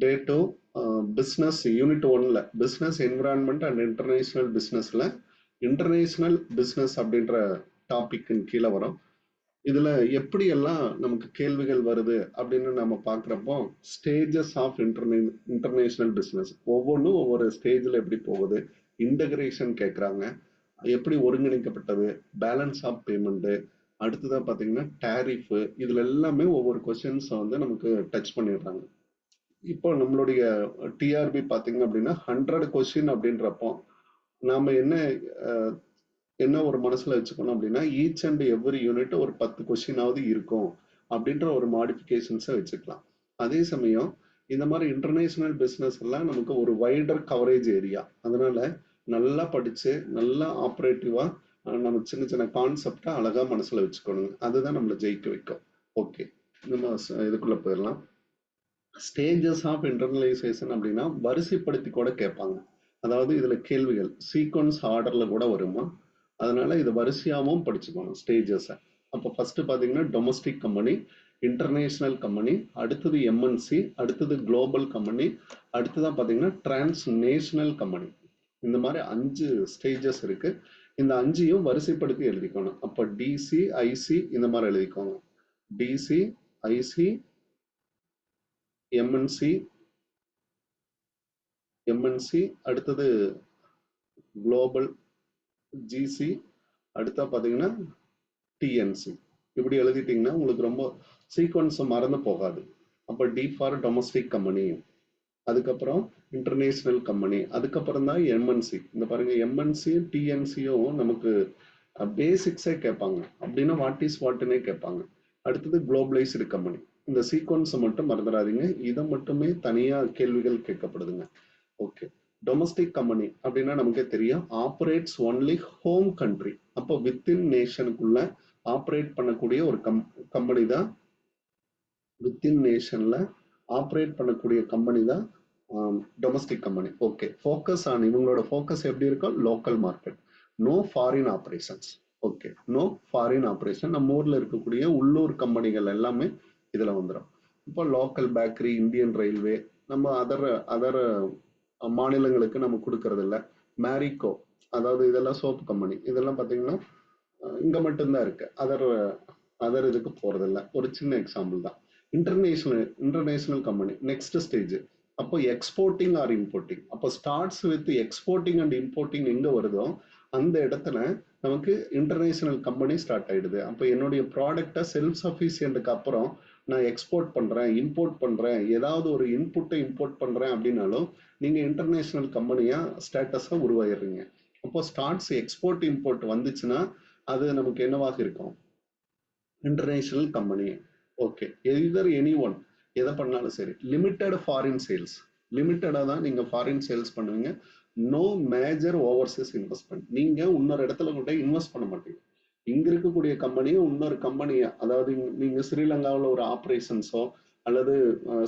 டே two business unit ஒன்ல business environment and international பிஸ்னஸ்ல international business அப்படின்ற டாபிக்கின் கீழே வரும். இதுல எப்படி எல்லாம் நமக்கு கேள்விகள் வருது அப்படின்னு நம்ம பாக்குறப்போ ஸ்டேஜஸ் ஆஃப் இன்டர்நேஷனல் பிஸ்னஸ் ஒவ்வொன்றும் ஒவ்வொரு ஸ்டேஜ்ல எப்படி போகுது, இன்டகிரேஷன் கேட்குறாங்க, எப்படி ஒருங்கிணைக்கப்பட்டது, பேலன்ஸ் ஆஃப் பேமெண்ட், அடுத்ததா பாத்தீங்கன்னா டேரிஃப், இதுல எல்லாமே ஒவ்வொரு கொஸ்டின்ஸ் வந்து நமக்கு டச் பண்ணிடுறாங்க. இப்போ நம்மளுடைய டிஆர்பி பாத்தீங்க அப்படின்னா 100 கொஸ்டின் அப்படின்றப்போ நாம என்ன ஒரு மனசுல வச்சுக்கணும் அப்படின்னா ஈச் அண்ட் எவ்ரி யூனிட் ஒரு 10 கொஸ்டினாவது இருக்கும் அப்படின்ற ஒரு மாடிஃபிகேஷன்ஸை வச்சுக்கலாம். அதே சமயம் இந்த மாதிரி இன்டர்நேஷனல் பிஸ்னஸ் எல்லாம் நமக்கு ஒரு வைடர் கவரேஜ் ஏரியா, அதனால நல்லா படிச்சு நல்லா ஆப்ரேட்டிவா நம்ம சின்ன சின்ன கான்செப்டை அழகா மனசுல வச்சுக்கணுங்க. அதுதான் நம்மளை ஜெயிக்க வைக்கும். ஓகே, நம்ம இதுக்குள்ள போயிடலாம். ஸ்டேஜஸ் ஆஃப் இன்டர்னலைசேஷன் அப்படின்னா வரிசைப்படுத்தி கூட கேட்பாங்க. அதாவது இதுல கேள்விகள் சீக்வன்ஸ் ஆர்டர்ல கூட வருமா, அதனால இது வரிசையாவும் படிச்சுக்கணும் ஸ்டேஜஸை. அப்போ ஃபர்ஸ்ட் பாத்தீங்கன்னா டொமஸ்டிக் கம்பெனி, இன்டர்நேஷனல் கம்பெனி, அடுத்தது எம்என்சி, அடுத்தது குளோபல் கம்பெனி, அடுத்ததான் பாத்தீங்கன்னா டிரான்ஸ்நேஷனல் கம்பெனி. இந்த மாதிரி 5 ஸ்டேஜஸ் இருக்கு. இந்த 5ஐயும் வரிசைப்படுத்தி எழுதிக்கணும். அப்போ டிசி, ஐசி இந்த மாதிரி எழுதிக்கோங்க. டிசி, ஐசி, எம்என்சி, அடுத்தது குளோபல், ஜிசி, அடுத்தா பாத்தீங்கன்னா டிஎன்சி. இப்படி எழுதிட்டீங்கன்னா உங்களுக்கு ரொம்ப சீக்வன்ஸ் மறந்து போகாது. அப்போ டி ஃபார் டொமஸ்டிக் கம்பெனி, அதுக்கப்புறம் இன்டர்நேஷனல் கம்பெனி, அதுக்கப்புறம் தான் எம்என்சி. இந்த பாருங்க எம்என்சி டிஎன்சியும் நமக்கு பேசிக்ஸே கேட்பாங்க. அப்படின்னா வாட் இஸ் வாட்னே கேட்பாங்க. அடுத்தது குளோபலைஸ்டு கம்பெனி. இந்த சீக்வன்ஸை மட்டும் மறந்துடாதீங்க, இதை மட்டுமே தனியா கேள்விகள் கேட்கப்படுதுங்க. ஓகே, டொமஸ்டிக் கம்பெனி அப்படின்னா நமக்கே தெரியும் ஆப்ரேட்ஸ் ஒன்லி ஹோம் கண்ட்ரி. அப்போ வித்தின் நேஷனுக்குள்ள ஆப்ரேட் பண்ணக்கூடிய ஒரு கம்பெனி தான், வித்தின் நேஷன்ல ஆப்ரேட் பண்ணக்கூடிய கம்பெனி தான் domestic company. Okay, focus on இவங்களோட ஃபோக்கஸ் எப்படி இருக்கும், local market, no foreign operations. Okay, no foreign operation. நம்ம ஊர்ல இருக்கக்கூடிய உள்ளூர் கம்பெனிகள் எல்லாமே இதுல வந்துடும். இப்போ லோக்கல் பேக்கரி, இந்தியன் ரயில்வே, நம்ம அதர் மாநிலங்களுக்கு நம்ம கொடுக்கறது இல்லை. மேரிகோ, அதாவது இதெல்லாம் சோப்பு கம்பெனி, இதெல்லாம் பாத்தீங்கன்னா இங்க மட்டும்தான் இருக்கு, அதர் இதுக்கு போறதில்லை. ஒரு சின்ன எக்ஸாம்பிள் தான். International company next stage. அப்போ எக்ஸ்போர்ட்டிங் ஆர் இம்போர்ட்டிங். அப்போ starts with exporting and importing எங்க வருதோ அந்த இடத்துல நமக்கு இன்டர்நேஷனல் கம்பெனி ஸ்டார்ட் ஆயிடுது. அப்போ என்னுடைய ப்ராடக்டை செல்ஃப் சஃபிஷியன்ட்டுக்கு அப்புறம் நான் எக்ஸ்போர்ட் பண்றேன், இம்போர்ட் பண்றேன், ஏதாவது ஒரு இன்புட்டை இம்போர்ட் பண்றேன் அப்படின்னாலும் நீங்க இன்டர்நேஷனல் கம்பெனியா ஸ்டேட்டஸா உருவாயிடுறீங்க. அப்போ ஸ்டார்ட்ஸ் எக்ஸ்போர்ட் இம்போர்ட் வந்துச்சுன்னா அது நமக்கு என்னவாக இருக்கும், international company. Okay, either any one எதை பண்ணாலும் சரி. லிமிட்டட் ஃபாரின் சேல்ஸ், லிமிட்டடா தான் நீங்க ஃபாரின் சேல்ஸ் பண்ணுவீங்க. No major overseas investment. நீங்க இன்னொரு இடத்துல கூட இன்வெஸ்ட் பண்ண மாட்டீங்க. இங்க இருக்கக்கூடிய கம்பெனியை இன்னொரு கம்பெனியை, அதாவது நீங்க ஸ்ரீலங்காவில் ஒரு ஆப்ரேஷன்ஸோ அல்லது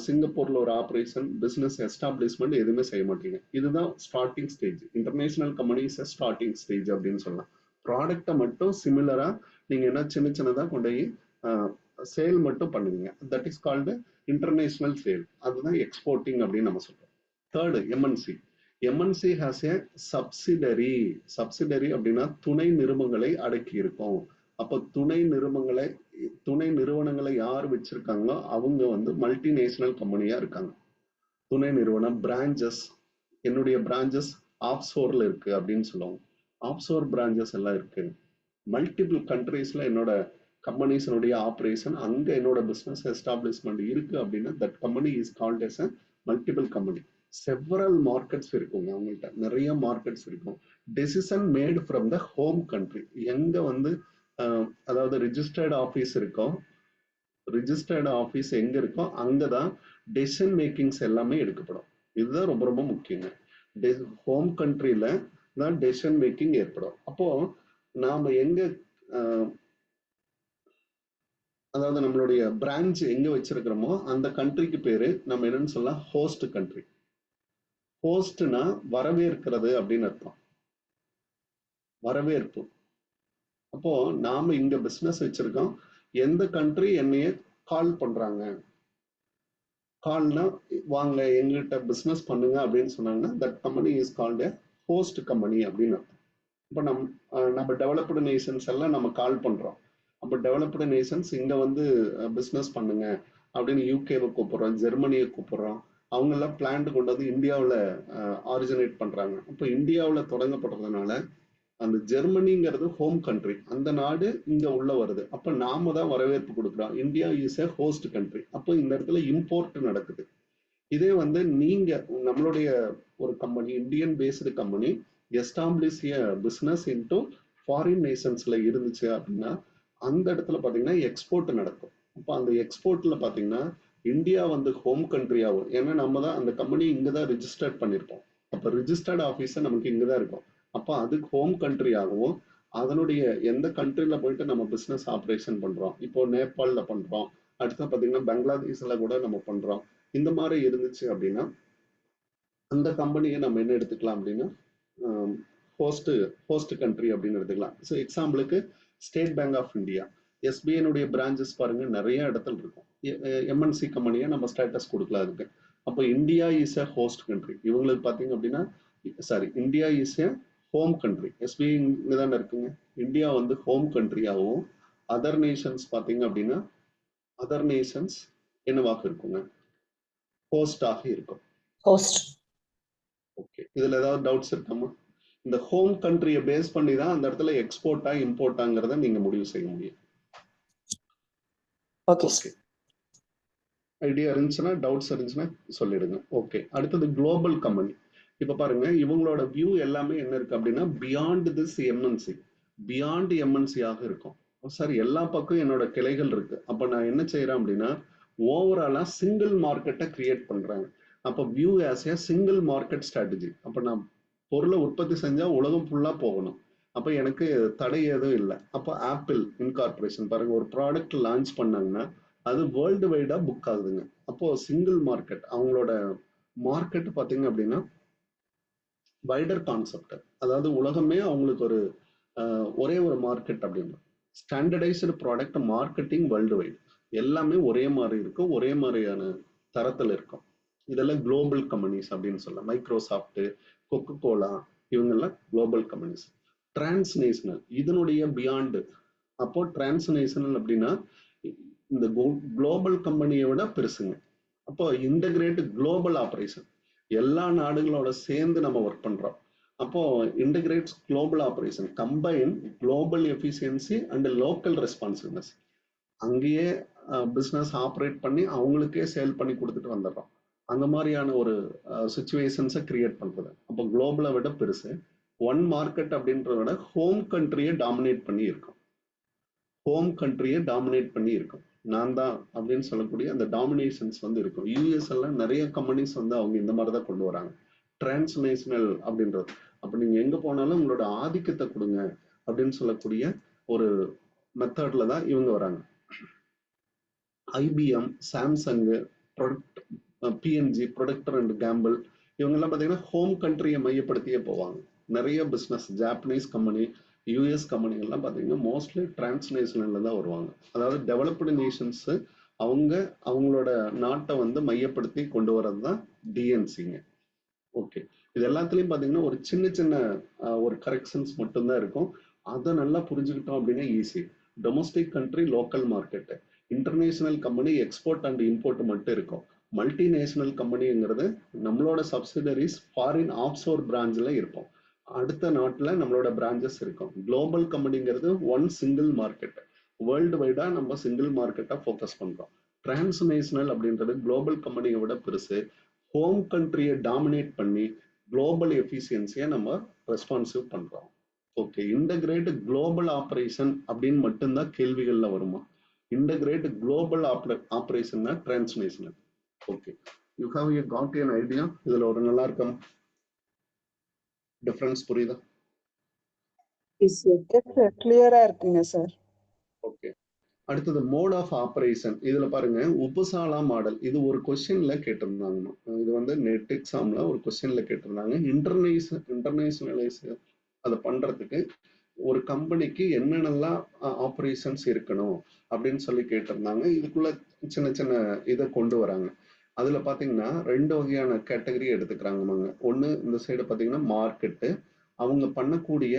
சிங்கப்பூர்ல ஒரு ஆப்ரேஷன் பிசினஸ் எஸ்டாப்ளிஷ்மெண்ட் எதுவுமே செய்ய மாட்டீங்க. இதுதான் starting stage. International companies starting stage அப்படின்னு சொல்லலாம். ப்ராடக்டை மட்டும் சிமிலரா நீங்க என்ன சின்ன சின்னதா கொண்டு போய் சேல் மட்டும் பண்ணுவீங்க. That is called international sale. அதுதான் எக்ஸ்போர்ட்டிங் அப்படின்னு நம்ம சொல்றோம். Third MNC. MNC has A subsidiary. Subsidiary அப்படின்னா துணை நிறுவனங்களை அடக்கி இருக்கும். அப்போ துணை நிறுவனங்களை யார் வச்சிருக்காங்களோ அவங்க வந்து மல்டிநேஷனல் கம்பெனியா இருக்காங்க. துணை நிறுவனம் பிரான்சஸ், என்னுடைய பிரான்சஸ் ஆப்சோர்ல இருக்கு அப்படின்னு சொல்லுவாங்க. ஆப்சோர் பிரான்சஸ் எல்லாம் இருக்கு. மல்டிபிள் கண்ட்ரீஸ்ல என்னோட கம்பெனிஸனுடைய ஆப்ரேஷன், அங்க என்னோட பிசினஸ் எஸ்டாப்ளிஷ்மெண்ட் இருக்கு அப்படின்னா that company is called S a multiple company. Several markets இருக்குங்க, அவங்கள்ட்ட நிறைய மார்க்கெட்ஸ் இருக்கும். Decision mat from the home country. எங்க வந்து அதாவது ரிஜிஸ்டர்ட் ஆஃபீஸ் இருக்கும், ரிஜிஸ்டர்ட் ஆஃபீஸ் எங்க இருக்கோ அங்கதான் டெசிஷன் மேக்கிங்ஸ் எல்லாமே எடுக்கப்படும். இதுதான் ரொம்ப ரொம்ப முக்கியங்க. ஹோம் கண்ட்ரில தான் டெசிஷன் மேக்கிங் ஏற்படும். அப்போ நாம எங்க அதாவது நம்மளுடைய பிரான்ச் எங்க வச்சிருக்கிறோமோ அந்த கண்ட்ரிக்கு பேரு நம்ம என்னன்னு சொல்லலாம், ஹோஸ்ட் கண்ட்ரி. ஹோஸ்ட்னா வரவேற்கிறது அப்படின்னு அர்த்தம், வரவேற்பு. அப்போ நாம இங்க பிசினஸ் வச்சிருக்கோம், எந்த கண்ட்ரி என்னைய கால் பண்றாங்க, கால்னா வாங்க எங்ககிட்ட பிசினஸ் பண்ணுங்க அப்படின்னு சொன்னாங்கன்னா that company is called a host company அப்படின்னு அர்த்தம். இப்போ நம்ம டெவலப்டு நேஷன்ஸ் எல்லாம் நம்ம கால் பண்றோம். அப்போ டெவலப்டு நேஷன்ஸ் இங்க வந்து பிசினஸ் பண்ணுங்க அப்படின்னு யூகேவை கூப்பிடுறோம், ஜெர்மனியை கூப்பிடுறோம். அவங்க எல்லாம் பிளான்ட் கொண்டு வந்து இந்தியாவில் ஆரிஜினேட் பண்றாங்க. அப்போ இந்தியாவில் தொடங்கப்படுறதுனால அந்த ஜெர்மனிங்கிறது ஹோம் கண்ட்ரி, அந்த நாடு இங்க உள்ள வருது. அப்ப நாம தான் வரவேற்பு கொடுக்குறோம். India is a host country. அப்போ இந்த இடத்துல இம்போர்ட் நடக்குது. இதே வந்து நீங்க நம்மளுடைய ஒரு company, Indian based company establish business into foreign நேஷன்ஸ்ல இருந்துச்சு அப்படின்னா அந்த இடத்துல பாத்தீங்கன்னா எக்ஸ்போர்ட் நடக்கும். அப்போ அந்த எக்ஸ்போர்ட்ல பாத்தீங்கன்னா இந்தியா வந்து ஹோம் கண்ட்ரி ஆகும். ஏன்னா நம்ம தான் அந்த கம்பெனி இங்கதான் ரிஜிஸ்டர்ட் பண்ணிருப்போம். அப்ப ரிஜிஸ்டர்ட் ஆபீஸ் நமக்கு இங்கதான் இருக்கும். அப்போ அதுக்கு ஹோம் கண்ட்ரி ஆகவும் அதனுடைய எந்த கண்ட்ரில போயிட்டு நம்ம பிசினஸ் ஆப்ரேஷன் பண்றோம், இப்போ நேபாளில் பண்றோம், அடுத்து பாத்தீங்கன்னா பங்களாதேஷ்ல கூட நம்ம பண்றோம். இந்த மாதிரி இருந்துச்சு அப்படின்னா அந்த கம்பெனியை நம்ம என்ன எடுத்துக்கலாம் அப்படின்னா ஹோஸ்ட் ஹோஸ்ட் கண்ட்ரி அப்படின்னு எடுத்துக்கலாம். ஸோ எக்ஸாம்பிளுக்கு ஸ்டேட் பேங்க் ஆஃப் இந்தியா, எஸ்பிஐனுடைய பிரான்ச்சஸ் பாருங்க நிறைய இடத்துல இருக்கும். எம்என்சி கம்பெனியை நம்ம ஸ்டேட்டஸ் கொடுக்கலாம் அதுக்கு. அப்போ India is a host country. இவங்களுக்கு பார்த்தீங்க அப்படின்னா India is a home country. SBI இங்கே தானே இருக்குங்க. இந்தியா வந்து ஹோம் கண்ட்ரியாகவும் அதர் நேஷன்ஸ் பார்த்தீங்க அப்படின்னா அதர் நேஷன்ஸ் என்னவாக இருக்குங்க, ஹோஸ்டாக இருக்கும். ஹோஸ்ட். ஓகே, இதுல ஏதாவது டவுட்ஸ் இருக்காமா? இந்த ஹோம் கண்ட்ரியை பேஸ் பண்ணி தான் அந்த இடத்துல எக்ஸ்போர்ட்டா இம்போர்ட்டாங்கிறத நீங்க முடிவு செய்ய முடியும். ஓகே, ஐடியா இருந்துச்சுன்னா டவுட்ஸ் இருந்துச்சுன்னா சொல்லிடுங்க. ஓகே, அடுத்தது குளோபல் கம்பெனி. இப்ப பாருங்க இவங்களோட வியூ எல்லாமே என்ன இருக்கு அப்படின்னா beyond this MNC, beyond MNC ஆக இருக்கும். சார் எல்லா பக்கம் என்னோட கிளைகள் இருக்கு, அப்ப நான் என்ன செய்யறேன் அப்படின்னா ஓவராலா சிங்கிள் மார்க்கெட்டை கிரியேட் பண்றாங்க. அப்ப view as a single market strategy. அப்ப நான் பொருளை உற்பத்தி செஞ்சா உலகம் ஃபுல்லா போகணும். அப்ப எனக்கு தடை எதுவும் இல்லை. அப்போ ஆப்பிள் இன்கார்பரேஷன் பாருங்க ஒரு ப்ராடக்ட் லான்ச் பண்ணாங்கன்னா அது வேர்ல்டு வைடா புக் ஆகுதுங்க. அப்போ சிங்கிள் மார்க்கெட் அவங்களோட மார்க்கெட் பாத்தீங்க அப்படின்னா வைடர் கான்செப்ட், அதாவது உலகமே அவங்களுக்கு ஒரு ஒரே ஒரு மார்க்கெட் அப்படின்னு. Standardised product marketing world wide எல்லாமே ஒரே மாதிரி இருக்கும், ஒரே மாதிரியான தரத்தில் இருக்கும். இதெல்லாம் குளோபல் கம்பெனிஸ் அப்படின்னு சொல்லலாம். மைக்ரோசாஃப்ட், கொக்கோ கோலா இவங்கெல்லாம் குளோபல் கம்பெனிஸ். டிரான்ஸ்நேஷனல் இதனுடைய பியாண்டு. அப்போ டிரான்ஸ்நேஷனல் அப்படின்னா இந்த குளோபல் கம்பெனியை விட பெருசுங்க. அப்போ இன்டகிரேட் குளோபல் ஆபரேஷன், எல்லா நாடுகளோட சேர்ந்து நம்ம ஒர்க் பண்றோம். அப்போ integrates global operation, combine global efficiency and local responsiveness. அங்கேயே பிஸ்னஸ் ஆப்ரேட் பண்ணி அவங்களுக்கே சேல் பண்ணி கொடுத்துட்டு வந்துடுறோம். அந்த மாதிரியான ஒரு சுச்சுவேஷன்ஸை கிரியேட் பண்றது. அப்போ குளோபலை விட பெருசு. ஒன் மார்க்கெட் அப்படின்றத விட ஹோம் கண்ட்ரியை டாமினேட் பண்ணி இருக்கும். ஹோம் கண்ட்ரியை டாமினேட் பண்ணி இருக்கும். நான் தான் அப்படின்னு சொல்லக்கூடிய அந்த டாமினேஷன்ஸ் வந்து இருக்கும். யூஎஸ் எல்லாம் நிறைய கம்பெனிஸ் வந்து அவங்க இந்த மாதிரி தான் கொண்டு வராங்க, டிரான்ஸ்நேஷனல் அப்படின்றது. அப்ப நீங்க எங்க போனாலும் உங்களோட ஆதிக்கத்தை கொடுங்க அப்படின்னு சொல்லக்கூடிய ஒரு மெத்தட்ல தான் இவங்க வராங்க. IBM, Samsung, PNG, protector and Gamble இவங்கெல்லாம் பார்த்தீங்கன்னா ஹோம் கண்ட்ரியை மையப்படுத்தியே போவாங்க. நிறைய பிஸ்னஸ் ஜாப்பனீஸ் கம்பெனி, யூஎஸ் கம்பெனிகள்லாம் பார்த்தீங்கன்னா மோஸ்ட்லி டிரான்ஸ்நேஷனல்ல தான் வருவாங்க. அதாவது டெவலப்டு நேஷன்ஸ் அவங்க அவங்களோட நாட்டை வந்து மையப்படுத்தி கொண்டு வர்றது தான் டிஎன்சிங்க. ஓகே, இது எல்லாத்துலயும் பார்த்தீங்கன்னா ஒரு சின்ன சின்ன ஒரு கரெக்ஷன்ஸ் மட்டும்தான் இருக்கும். அதை நல்லா புரிஞ்சுக்கிட்டோம் அப்படின்னா easy. Domestic country local market, international company export and import மட்டும் இருக்கும். மல்டிநேஷனல் கம்பெனிங்கிறது நம்மளோட சப்சிடரிஸ் ஃபாரின் ஆஃப்ஷோர் பிரான்ச்ல இருப்போம், அடுத்த நாட்டில் நம்மளோட பிரான்ச்சஸ் இருக்கும். குளோபல் கம்பெனிங்கிறது ஒன் சிங்கிள் மார்க்கெட், வேர்ல்டு வைடா நம்ம சிங்கிள் மார்க்கெட்டா ஃபோக்கஸ் பண்றோம். டிரான்ஸ்நேஷனல் அப்படின்றது குளோபல் கம்பெனியை விட பெருசு, ஹோம் கண்ட்ரியை டாமினேட் பண்ணி குளோபல் எஃபிஷியன்சியை நம்ம ரெஸ்பான்சிவ் பண்றோம். ஓகே, இன்டகிரேட் குளோபல் ஆபரேஷன் அப்படின்னு மட்டும்தான் கேள்விகள்ல வருமா? Integrate global operation transnational. Okay, you have you got an idea? இதுல ஒரு நல்லா இருக்கும் டிஃபரன்ஸ் புரியுதா? கிளியரா இருக்குங்க சார். ஓகே, அடுத்தது மோட் ஆஃப் ஆபரேஷன். இதுல பாருங்க உபசாலா மாடல், இது ஒரு கொஸ்டின்ல கேட்டிருந்தாங்க. இது வந்து நெட் எக்ஸாம்ல ஒரு கொஸ்டின்ல கேட்டிருந்தாங்க. இன்டர்நேஷனலைஸ் அதை பண்றதுக்கு ஒரு கம்பெனிக்கு என்னென்னலாம் ஆபரேஷன்ஸ் இருக்கணும் அப்படின்னு சொல்லி கேட்டிருந்தாங்க. இதுக்குள்ள சின்ன சின்ன இதை கொண்டு வராங்க. அதுல பாத்தீங்கன்னா 2 வகையான கேட்டகரி எடுத்துக்கிறாங்க. ஒண்ணு இந்த சைடு பாத்தீங்கன்னா மார்க்கெட்டு, அவங்க பண்ணக்கூடிய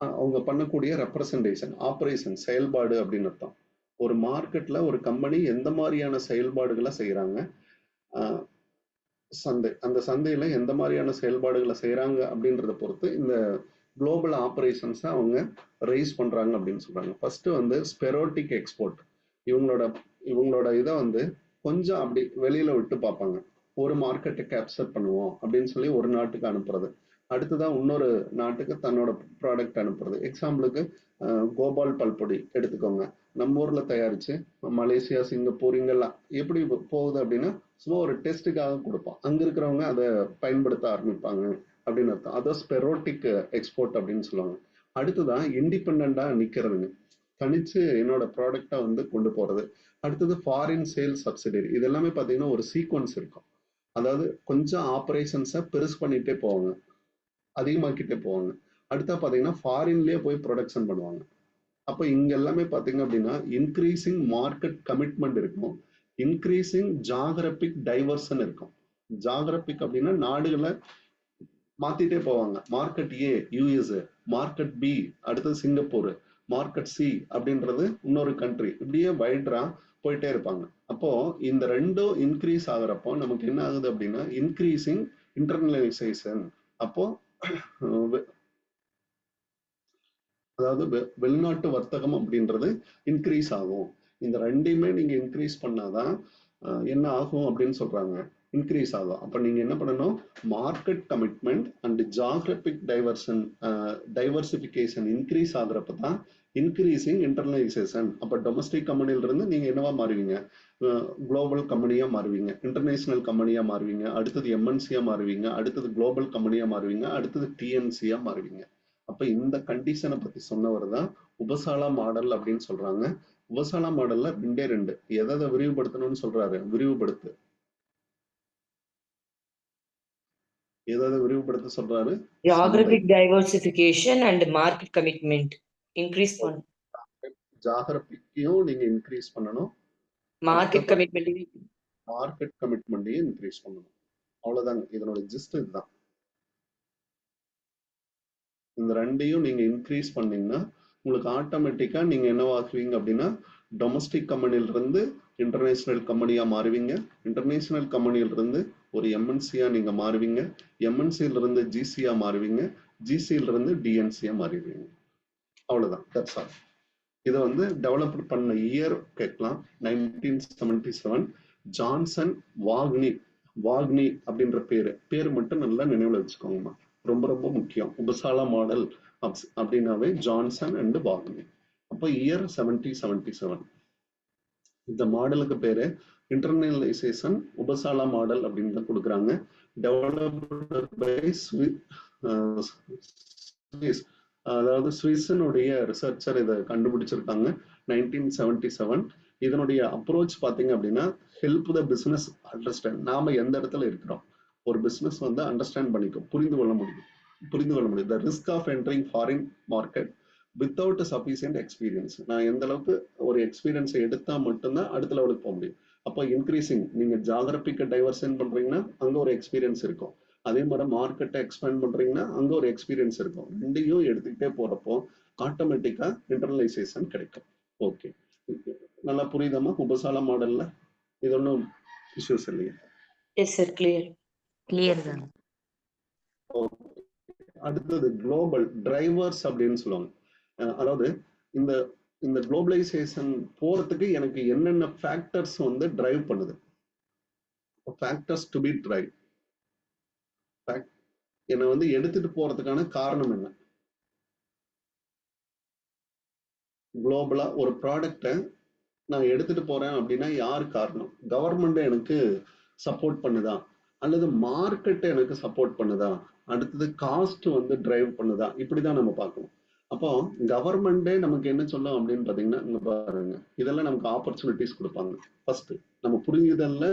அவங்க பண்ணக்கூடிய ரெப்ரசன்டேஷன், ஆபரேஷன், செயல்பாடு அப்படின்னு அர்த்தம். ஒரு மார்க்கெட்ல ஒரு கம்பெனி எந்த மாதிரியான செயல்பாடுகளை செய்யறாங்க, சந்தை அந்த சந்தையில எந்த மாதிரியான செயல்பாடுகளை செய்யறாங்க அப்படின்றத பொறுத்து இந்த குளோபல் ஆபரேஷன்ஸ் அவங்க ரைஸ் பண்றாங்க அப்படின்னு சொல்றாங்க. ஃபர்ஸ்ட் வந்து ஸ்பெரோட்டிக் எக்ஸ்போர்ட். இவங்களோட இவங்களோட இதை வந்து கொஞ்சம் அப்படி வெளியில விட்டு பார்ப்பாங்க. ஒரு மார்க்கெட்டை கேப்சர் பண்ணுவோம் அப்படின்னு சொல்லி ஒரு நாட்டுக்கு அனுப்புறது. அடுத்துதான் இன்னொரு நாட்டுக்கு தன்னோட ப்ராடக்ட் அனுப்புறது. எக்ஸாம்பிளுக்கு கோபால் பல்பொடி எடுத்துக்கோங்க. நம்ம ஊர்ல தயாரிச்சு மலேசியா, சிங்கப்பூர் இங்கெல்லாம் எப்படி போகுது அப்படின்னா சும்மா ஒரு டெஸ்ட்டுக்காக கொடுப்போம். அங்க இருக்கிறவங்க அதை பயன்படுத்த ஆரம்பிப்பாங்க அப்படின்னு அர்த்தம். அதான் ஸ்பெரோட்டிக் எக்ஸ்போர்ட் அப்படின்னு சொல்லுவாங்க. அடுத்துதான் இண்டிபெண்டா நிக்கிறதுங்க. தனிச்சு என்னோட ப்ராடக்டை வந்து கொண்டு போறது. அடுத்தது ஃபாரின் சேல் சப்சிடரி. இது எல்லாமே பாத்தீங்கன்னா ஒரு சீக்வன்ஸ் இருக்கும். அதாவது கொஞ்சம் ஆபரேஷன்ஸை பெருசு பண்ணிட்டே போவாங்க, அதிகமாக்கிட்டே போவாங்க. அடுத்தா பாத்தீங்கன்னா ஃபாரின்லயே போய் ப்ரொடக்ஷன் பண்ணுவாங்க. அப்ப இங்க எல்லாமே பாத்தீங்க அப்படின்னா இன்க்ரீசிங் மார்க்கெட் கமிட்மெண்ட் இருக்கும், இன்க்ரீசிங் ஜாகிரபிக் டைவர்ஷன் இருக்கும். ஜாகிரபிக் அப்படின்னா நாடுகளை மாத்திட்டே போவாங்க. மார்க்கெட் ஏ யூஎஸ், மார்க்கெட் பி அடுத்தது சிங்கப்பூர், மார்க்கெட் சி அப்படின்றது இன்னொரு கண்ட்ரி, இப்படியே வைட்ரா போயிட்டே இருப்பாங்க. அப்போ இந்த ரெண்டும் இன்க்ரீஸ் ஆகுறப்போ நமக்கு என்ன ஆகுது அப்படின்னா இன்க்ரீசிங் இன்டர்னலைசேஷன். அப்போ அதாவது வெளிநாட்டு வர்த்தகம் அப்படின்றது இன்க்ரீஸ் ஆகும். இந்த ரெண்டையுமே நீங்க இன்க்ரீஸ் பண்ணாதான் என்ன ஆகும் அப்படின்னு சொல்றாங்க, இன்க்ரீஸ் ஆகும். அப்ப நீங்க என்ன பண்ணணும், market commitment and geographic diversification increase ஆகுறப்ப தான் இன்க்ரீசிங் இன்டர்னலைசேஷன். அப்ப டொமஸ்டிக் கம்பெனில இருந்து நீங்க என்னவா மாறுவீங்க, குளோபல் கம்பெனியா மாறுவீங்க, இன்டர்நேஷனல் கம்பெனியா மாறுவீங்க, அடுத்தது எம்என்சியா மாறுவீங்க, அடுத்தது குளோபல் கம்பெனியா மாறுவீங்க, அடுத்தது டிஎன்சியா மாறுவீங்க. அப்ப இந்த கண்டிஷனை பத்தி சொன்னவர் தான் உபசாலா மாடல் அப்படின்னு சொல்றாங்க. உபசாலா மாடல்ல 2 எதை விரிவுபடுத்தணும்னு சொல்றாரு, விரிவுபடுத்து. எதை விரிவுபடுத்த சொல்றாரு, geographic diversification and market commitment increase பண்ணு. ஜாகிரபிக்கையும் நீங்க இன்க்ரீஸ் பண்ணணும், market commitment இன்க்ரீஸ் பண்ணணும். அவ்வளவுதாங்க இதனோட ஜிஸ்ட். இதுதான். இந்த ரெண்டையும் நீங்க இன்க்ரீஸ் பண்ணீங்கன்னா உங்களுக்கு ஆட்டோமேட்டிக்கா நீங்க என்னவாக்குவீங்க அப்படின்னா டொமஸ்டிக் கம்பெனில இருந்து இன்டர்நேஷனல் கம்பெனியா மாறுவீங்க, இன்டர்நேஷனல் கம்பெனில இருந்து ஒரு எம்என்சியா நீங்க மாறுவீங்க, எம்என்சில இருந்து ஜிசியா மாறுவீங்க, ஜிசில இருந்து டிஎன்சியா மாறிடுவீங்க. அவ்வளவுதான். That's all. இதை வந்து டெவலப் பண்ண இயர் கேட்கலாம், 1977. ஜான்சன் வாக்னி அப்படின்ற பேரு மட்டும் நல்லா நினைவுல வச்சுக்கோங்கம்மா, ரொம்ப ரொம்ப முக்கியம். உபசாலா மாடல் அப்படின்னாவே ஜான்சன் அண்ட் வாக்னி. அப்போ இயர் 1777. இந்த மாடலுக்கு பேரு இன்டர்னலைசேஷன் உபசாலா மாடல் அப்படின்னு தான் கொடுக்குறாங்க. டெவலப்டு பை அதாவது சுவிஸனுடைய ரிசர்ச்சர் இதை கண்டுபிடிச்சிருக்காங்க 1977. இதனுடைய அப்ரோச் பாத்தீங்க அப்படின்னா ஹெல்ப் த பிசினஸ் அண்டர்ஸ்டாண்ட். நாம எந்த இடத்துல இருக்கிறோம், ஒரு பிசினஸ் வந்து அண்டர்ஸ்டாண்ட் பண்ணிக்கும், புரிந்து கொள்ள முடியும். The risk of entering foreign market without sufficient experience. நான் எந்த அளவுக்கு ஒரு எக்ஸ்பீரியன்ஸை எடுத்தா மட்டும்தான் அடுத்த லெவலுக்கு போக முடியும். அப்போ இன்க்ரீசிங், நீங்க ஜாகிரபிக்கை டைவர்ஷன் பண்றீங்கன்னா அங்க ஒரு எக்ஸ்பீரியன்ஸ் இருக்கும், அதே மாதிரி மார்க்கெட்டை எக்ஸ்பேண்ட் பண்றீங்கன்னா அங்க ஒரு எக்ஸ்பீரியன்ஸ் இருக்கும். ரெண்டையும் எடுத்துக்கிட்டே போறப்போ ஆட்டோமேட்டிக்கா இன்டர்னலைசேஷன் கிடைக்கும். ஓகே, நல்லா புரியுதாமா உபசாலா மாடல்ல? இது ஒன்றும் இஷ்யூஸ் இல்லையா? yes sir, clear தான். அடுத்தது குளோபல் டிரைவர்ஸ் அப்படின்னு சொல்லுவாங்க. அதாவது இந்த இந்த குளோபலைசேஷன் போறதுக்கு எனக்கு என்னென்ன ஃபேக்டர்ஸ் வந்து டிரைவ் பண்ணுது, ஃபேக்டர்ஸ் டு பி டிரைவ், என்னை வந்து எடுத்துட்டு போறதுக்கான காரணம் என்ன? குளோபலா ஒரு ப்ராடக்டை நான் எடுத்துட்டு போறேன் அப்படின்னா யார் காரணம்? கவர்மெண்ட் எனக்கு சப்போர்ட் பண்ணுதா, அல்லது மார்க்கெட் எனக்கு சப்போர்ட் பண்ணுதா, அடுத்தது காஸ்ட் வந்து டிரைவ் பண்ணுதா, இப்படிதான் நம்ம பார்க்கணும். அப்போ கவர்மெண்டே நமக்கு என்ன சொல்லும் அப்படின்னு பாத்தீங்கன்னா, இங்க பாருங்க, இதெல்லாம் நமக்கு ஆப்பர்ச்சுனிட்டிஸ் கொடுப்பாங்க. ஃபர்ஸ்ட் நம்ம புரியுதல்ல,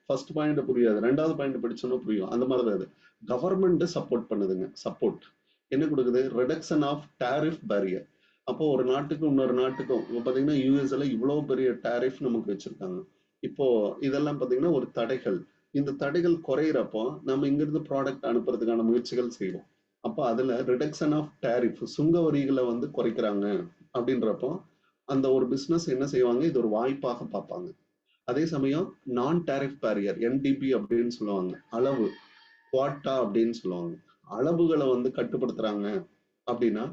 ஃபர்ஸ்ட் பாயிண்ட் புரியாது, ரெண்டாவது பாயிண்ட் படிச்சோன்னா புரியும். அந்த மாதிரிதான் இது. கவர்மெண்ட் சப்போர்ட் பண்ணுதுங்க. சப்போர்ட் என்ன கொடுக்குது? Reduction of tariff barrier. அப்போ ஒரு நாட்டுக்கும் இன்னொரு நாட்டுக்கும் இப்போ பாத்தீங்கன்னா யூஎஸ்ல இவ்வளவு பெரிய டாரிஃப் நமக்கு வச்சிருக்காங்க. இப்போ இதெல்லாம் பாத்தீங்கன்னா ஒரு தடைகள். இந்த தடைகள் குறையிறப்போ நம்ம இங்கிருந்து ப்ராடக்ட் அனுப்புறதுக்கான முயற்சிகள் செய்வோம். அப்போ அதுல ரிடக்ஷன் ஆஃப் டேரிஃப், சுங்க வரிகளை வந்து குறைக்கிறாங்க அப்படின்றப்போ அந்த ஒரு பிசினஸ் என்ன செய்வாங்க, இது ஒரு வாய்ப்பாக பார்ப்பாங்க. அதே சமயம் நான் டேரிஃப் பேரியர், NDP அப்படின்னு சொல்லுவாங்க, அளவு குவாட்டா அப்படின்னு சொல்லுவாங்க, அளவுகளை வந்து கட்டுப்படுத்துறாங்க அப்படின்னா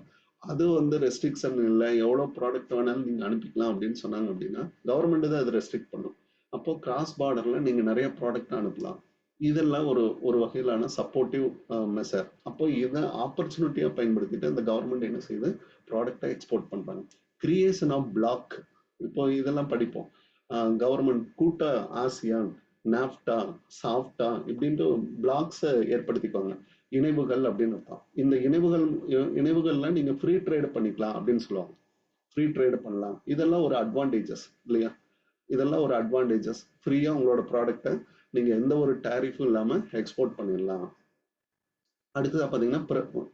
அது வந்து ரெஸ்ட்ரிக்ஷன் இல்லை, எவ்வளவு ப்ராடக்ட் வேணாலும் நீங்க அனுப்பிக்கலாம் அப்படின்னு சொன்னாங்க அப்படின்னா கவர்மெண்ட் தான் அதை ரெஸ்ட்ரிக்ட் பண்ணும். அப்போ கிராஸ் பார்டர்ல நீங்க நிறைய ப்ராடக்ட் அனுப்பலாம். இதெல்லாம் ஒரு ஒரு வகையிலான சப்போர்ட்டிவ் மெஷர். அப்போ இதை ஆப்பர்ச்சுனிட்டியா பயன்படுத்திட்டு இந்த கவர்மெண்ட் என்ன செய்யுது, ப்ராடக்டை எக்ஸ்போர்ட் பண்றாங்க. கிரியேஷன் ஆஃப் பிளாக், இப்போ இதெல்லாம் படிப்போம். கவர்மெண்ட் கூட்ட ஆசியான், நாப்டா, சாஃப்டா இப்படின்ட்டு பிளாக்ஸை ஏற்படுத்திக்குவாங்க. இணைவுகள் அப்படின்னு அர்த்தம். இந்த இணைவுகள்ல நீங்க ஃப்ரீ ட்ரேட் பண்ணிக்கலாம் அப்படின்னு சொல்லுவாங்க. ஃப்ரீ ட்ரேட் பண்ணலாம். இதெல்லாம் ஒரு அட்வான்டேஜஸ் இல்லையா? இதெல்லாம் ஒரு அட்வான்டேஜஸ். ஃப்ரீயா உங்களோட ப்ராடக்டை நீங்க எந்த ஒரு டேரிஃபும் இல்லாம எக்ஸ்போர்ட் பண்ணிடலாம். அடுத்ததா பாத்தீங்கன்னா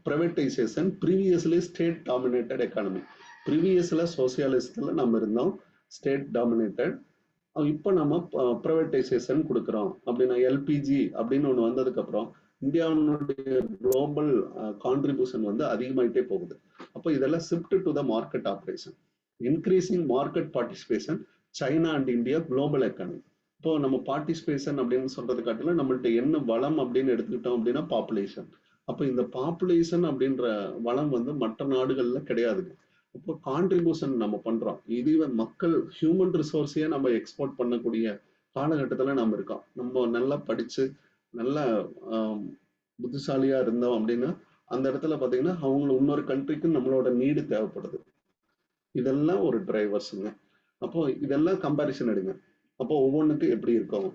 privatisation. Previously state dominated economy. ப்ரீவியஸ்ல சோசியலிஸ்ட்ல நம்ம இருந்தோம், ஸ்டேட் டாமினேட்டட். இப்போ நம்ம பிரைவேட்டைசேஷன் கொடுக்குறோம் அப்படின்னா எல்பிஜி அப்படின்னு ஒன்று வந்ததுக்கு அப்புறம் இந்தியாவுடைய குளோபல் கான்ட்ரிபியூஷன் வந்து அதிகமாயிட்டே போகுது. அப்போ இதெல்லாம் shift to the market operation, increasing market participation, China and India global economy. இப்போ நம்ம பார்ட்டிசிபேஷன் அப்படின்னு சொல்றது காட்டிலும் நம்மள்ட்ட என்ன வளம் அப்படின்னு எடுத்துக்கிட்டோம் அப்படின்னா பாப்புலேஷன். அப்போ இந்த பாப்புலேஷன் அப்படின்ற வளம் வந்து மற்ற நாடுகள்ல கிடையாதுங்க. இப்போ கான்ட்ரிபியூஷன் நம்ம பண்றோம். இதுவே மக்கள் ஹியூமன் ரிசோர்ஸையே நம்ம எக்ஸ்போர்ட் பண்ணக்கூடிய காலகட்டத்துல நம்ம இருக்கோம். நம்ம நல்லா படிச்சு நல்ல புத்திசாலியா இருந்தோம் அப்படின்னா அந்த இடத்துல பாத்தீங்கன்னா அவங்களுக்கு இன்னொரு கண்ட்ரிக்கு நம்மளோட நீடு தேவைப்படுது. இதெல்லாம் ஒரு டிரைவர்ஸுங்க. அப்போ இதெல்லாம் கம்பாரிசன் எடுங்க. அப்போ ஒவ்வொன்றுக்கு எப்படி இருக்கும்,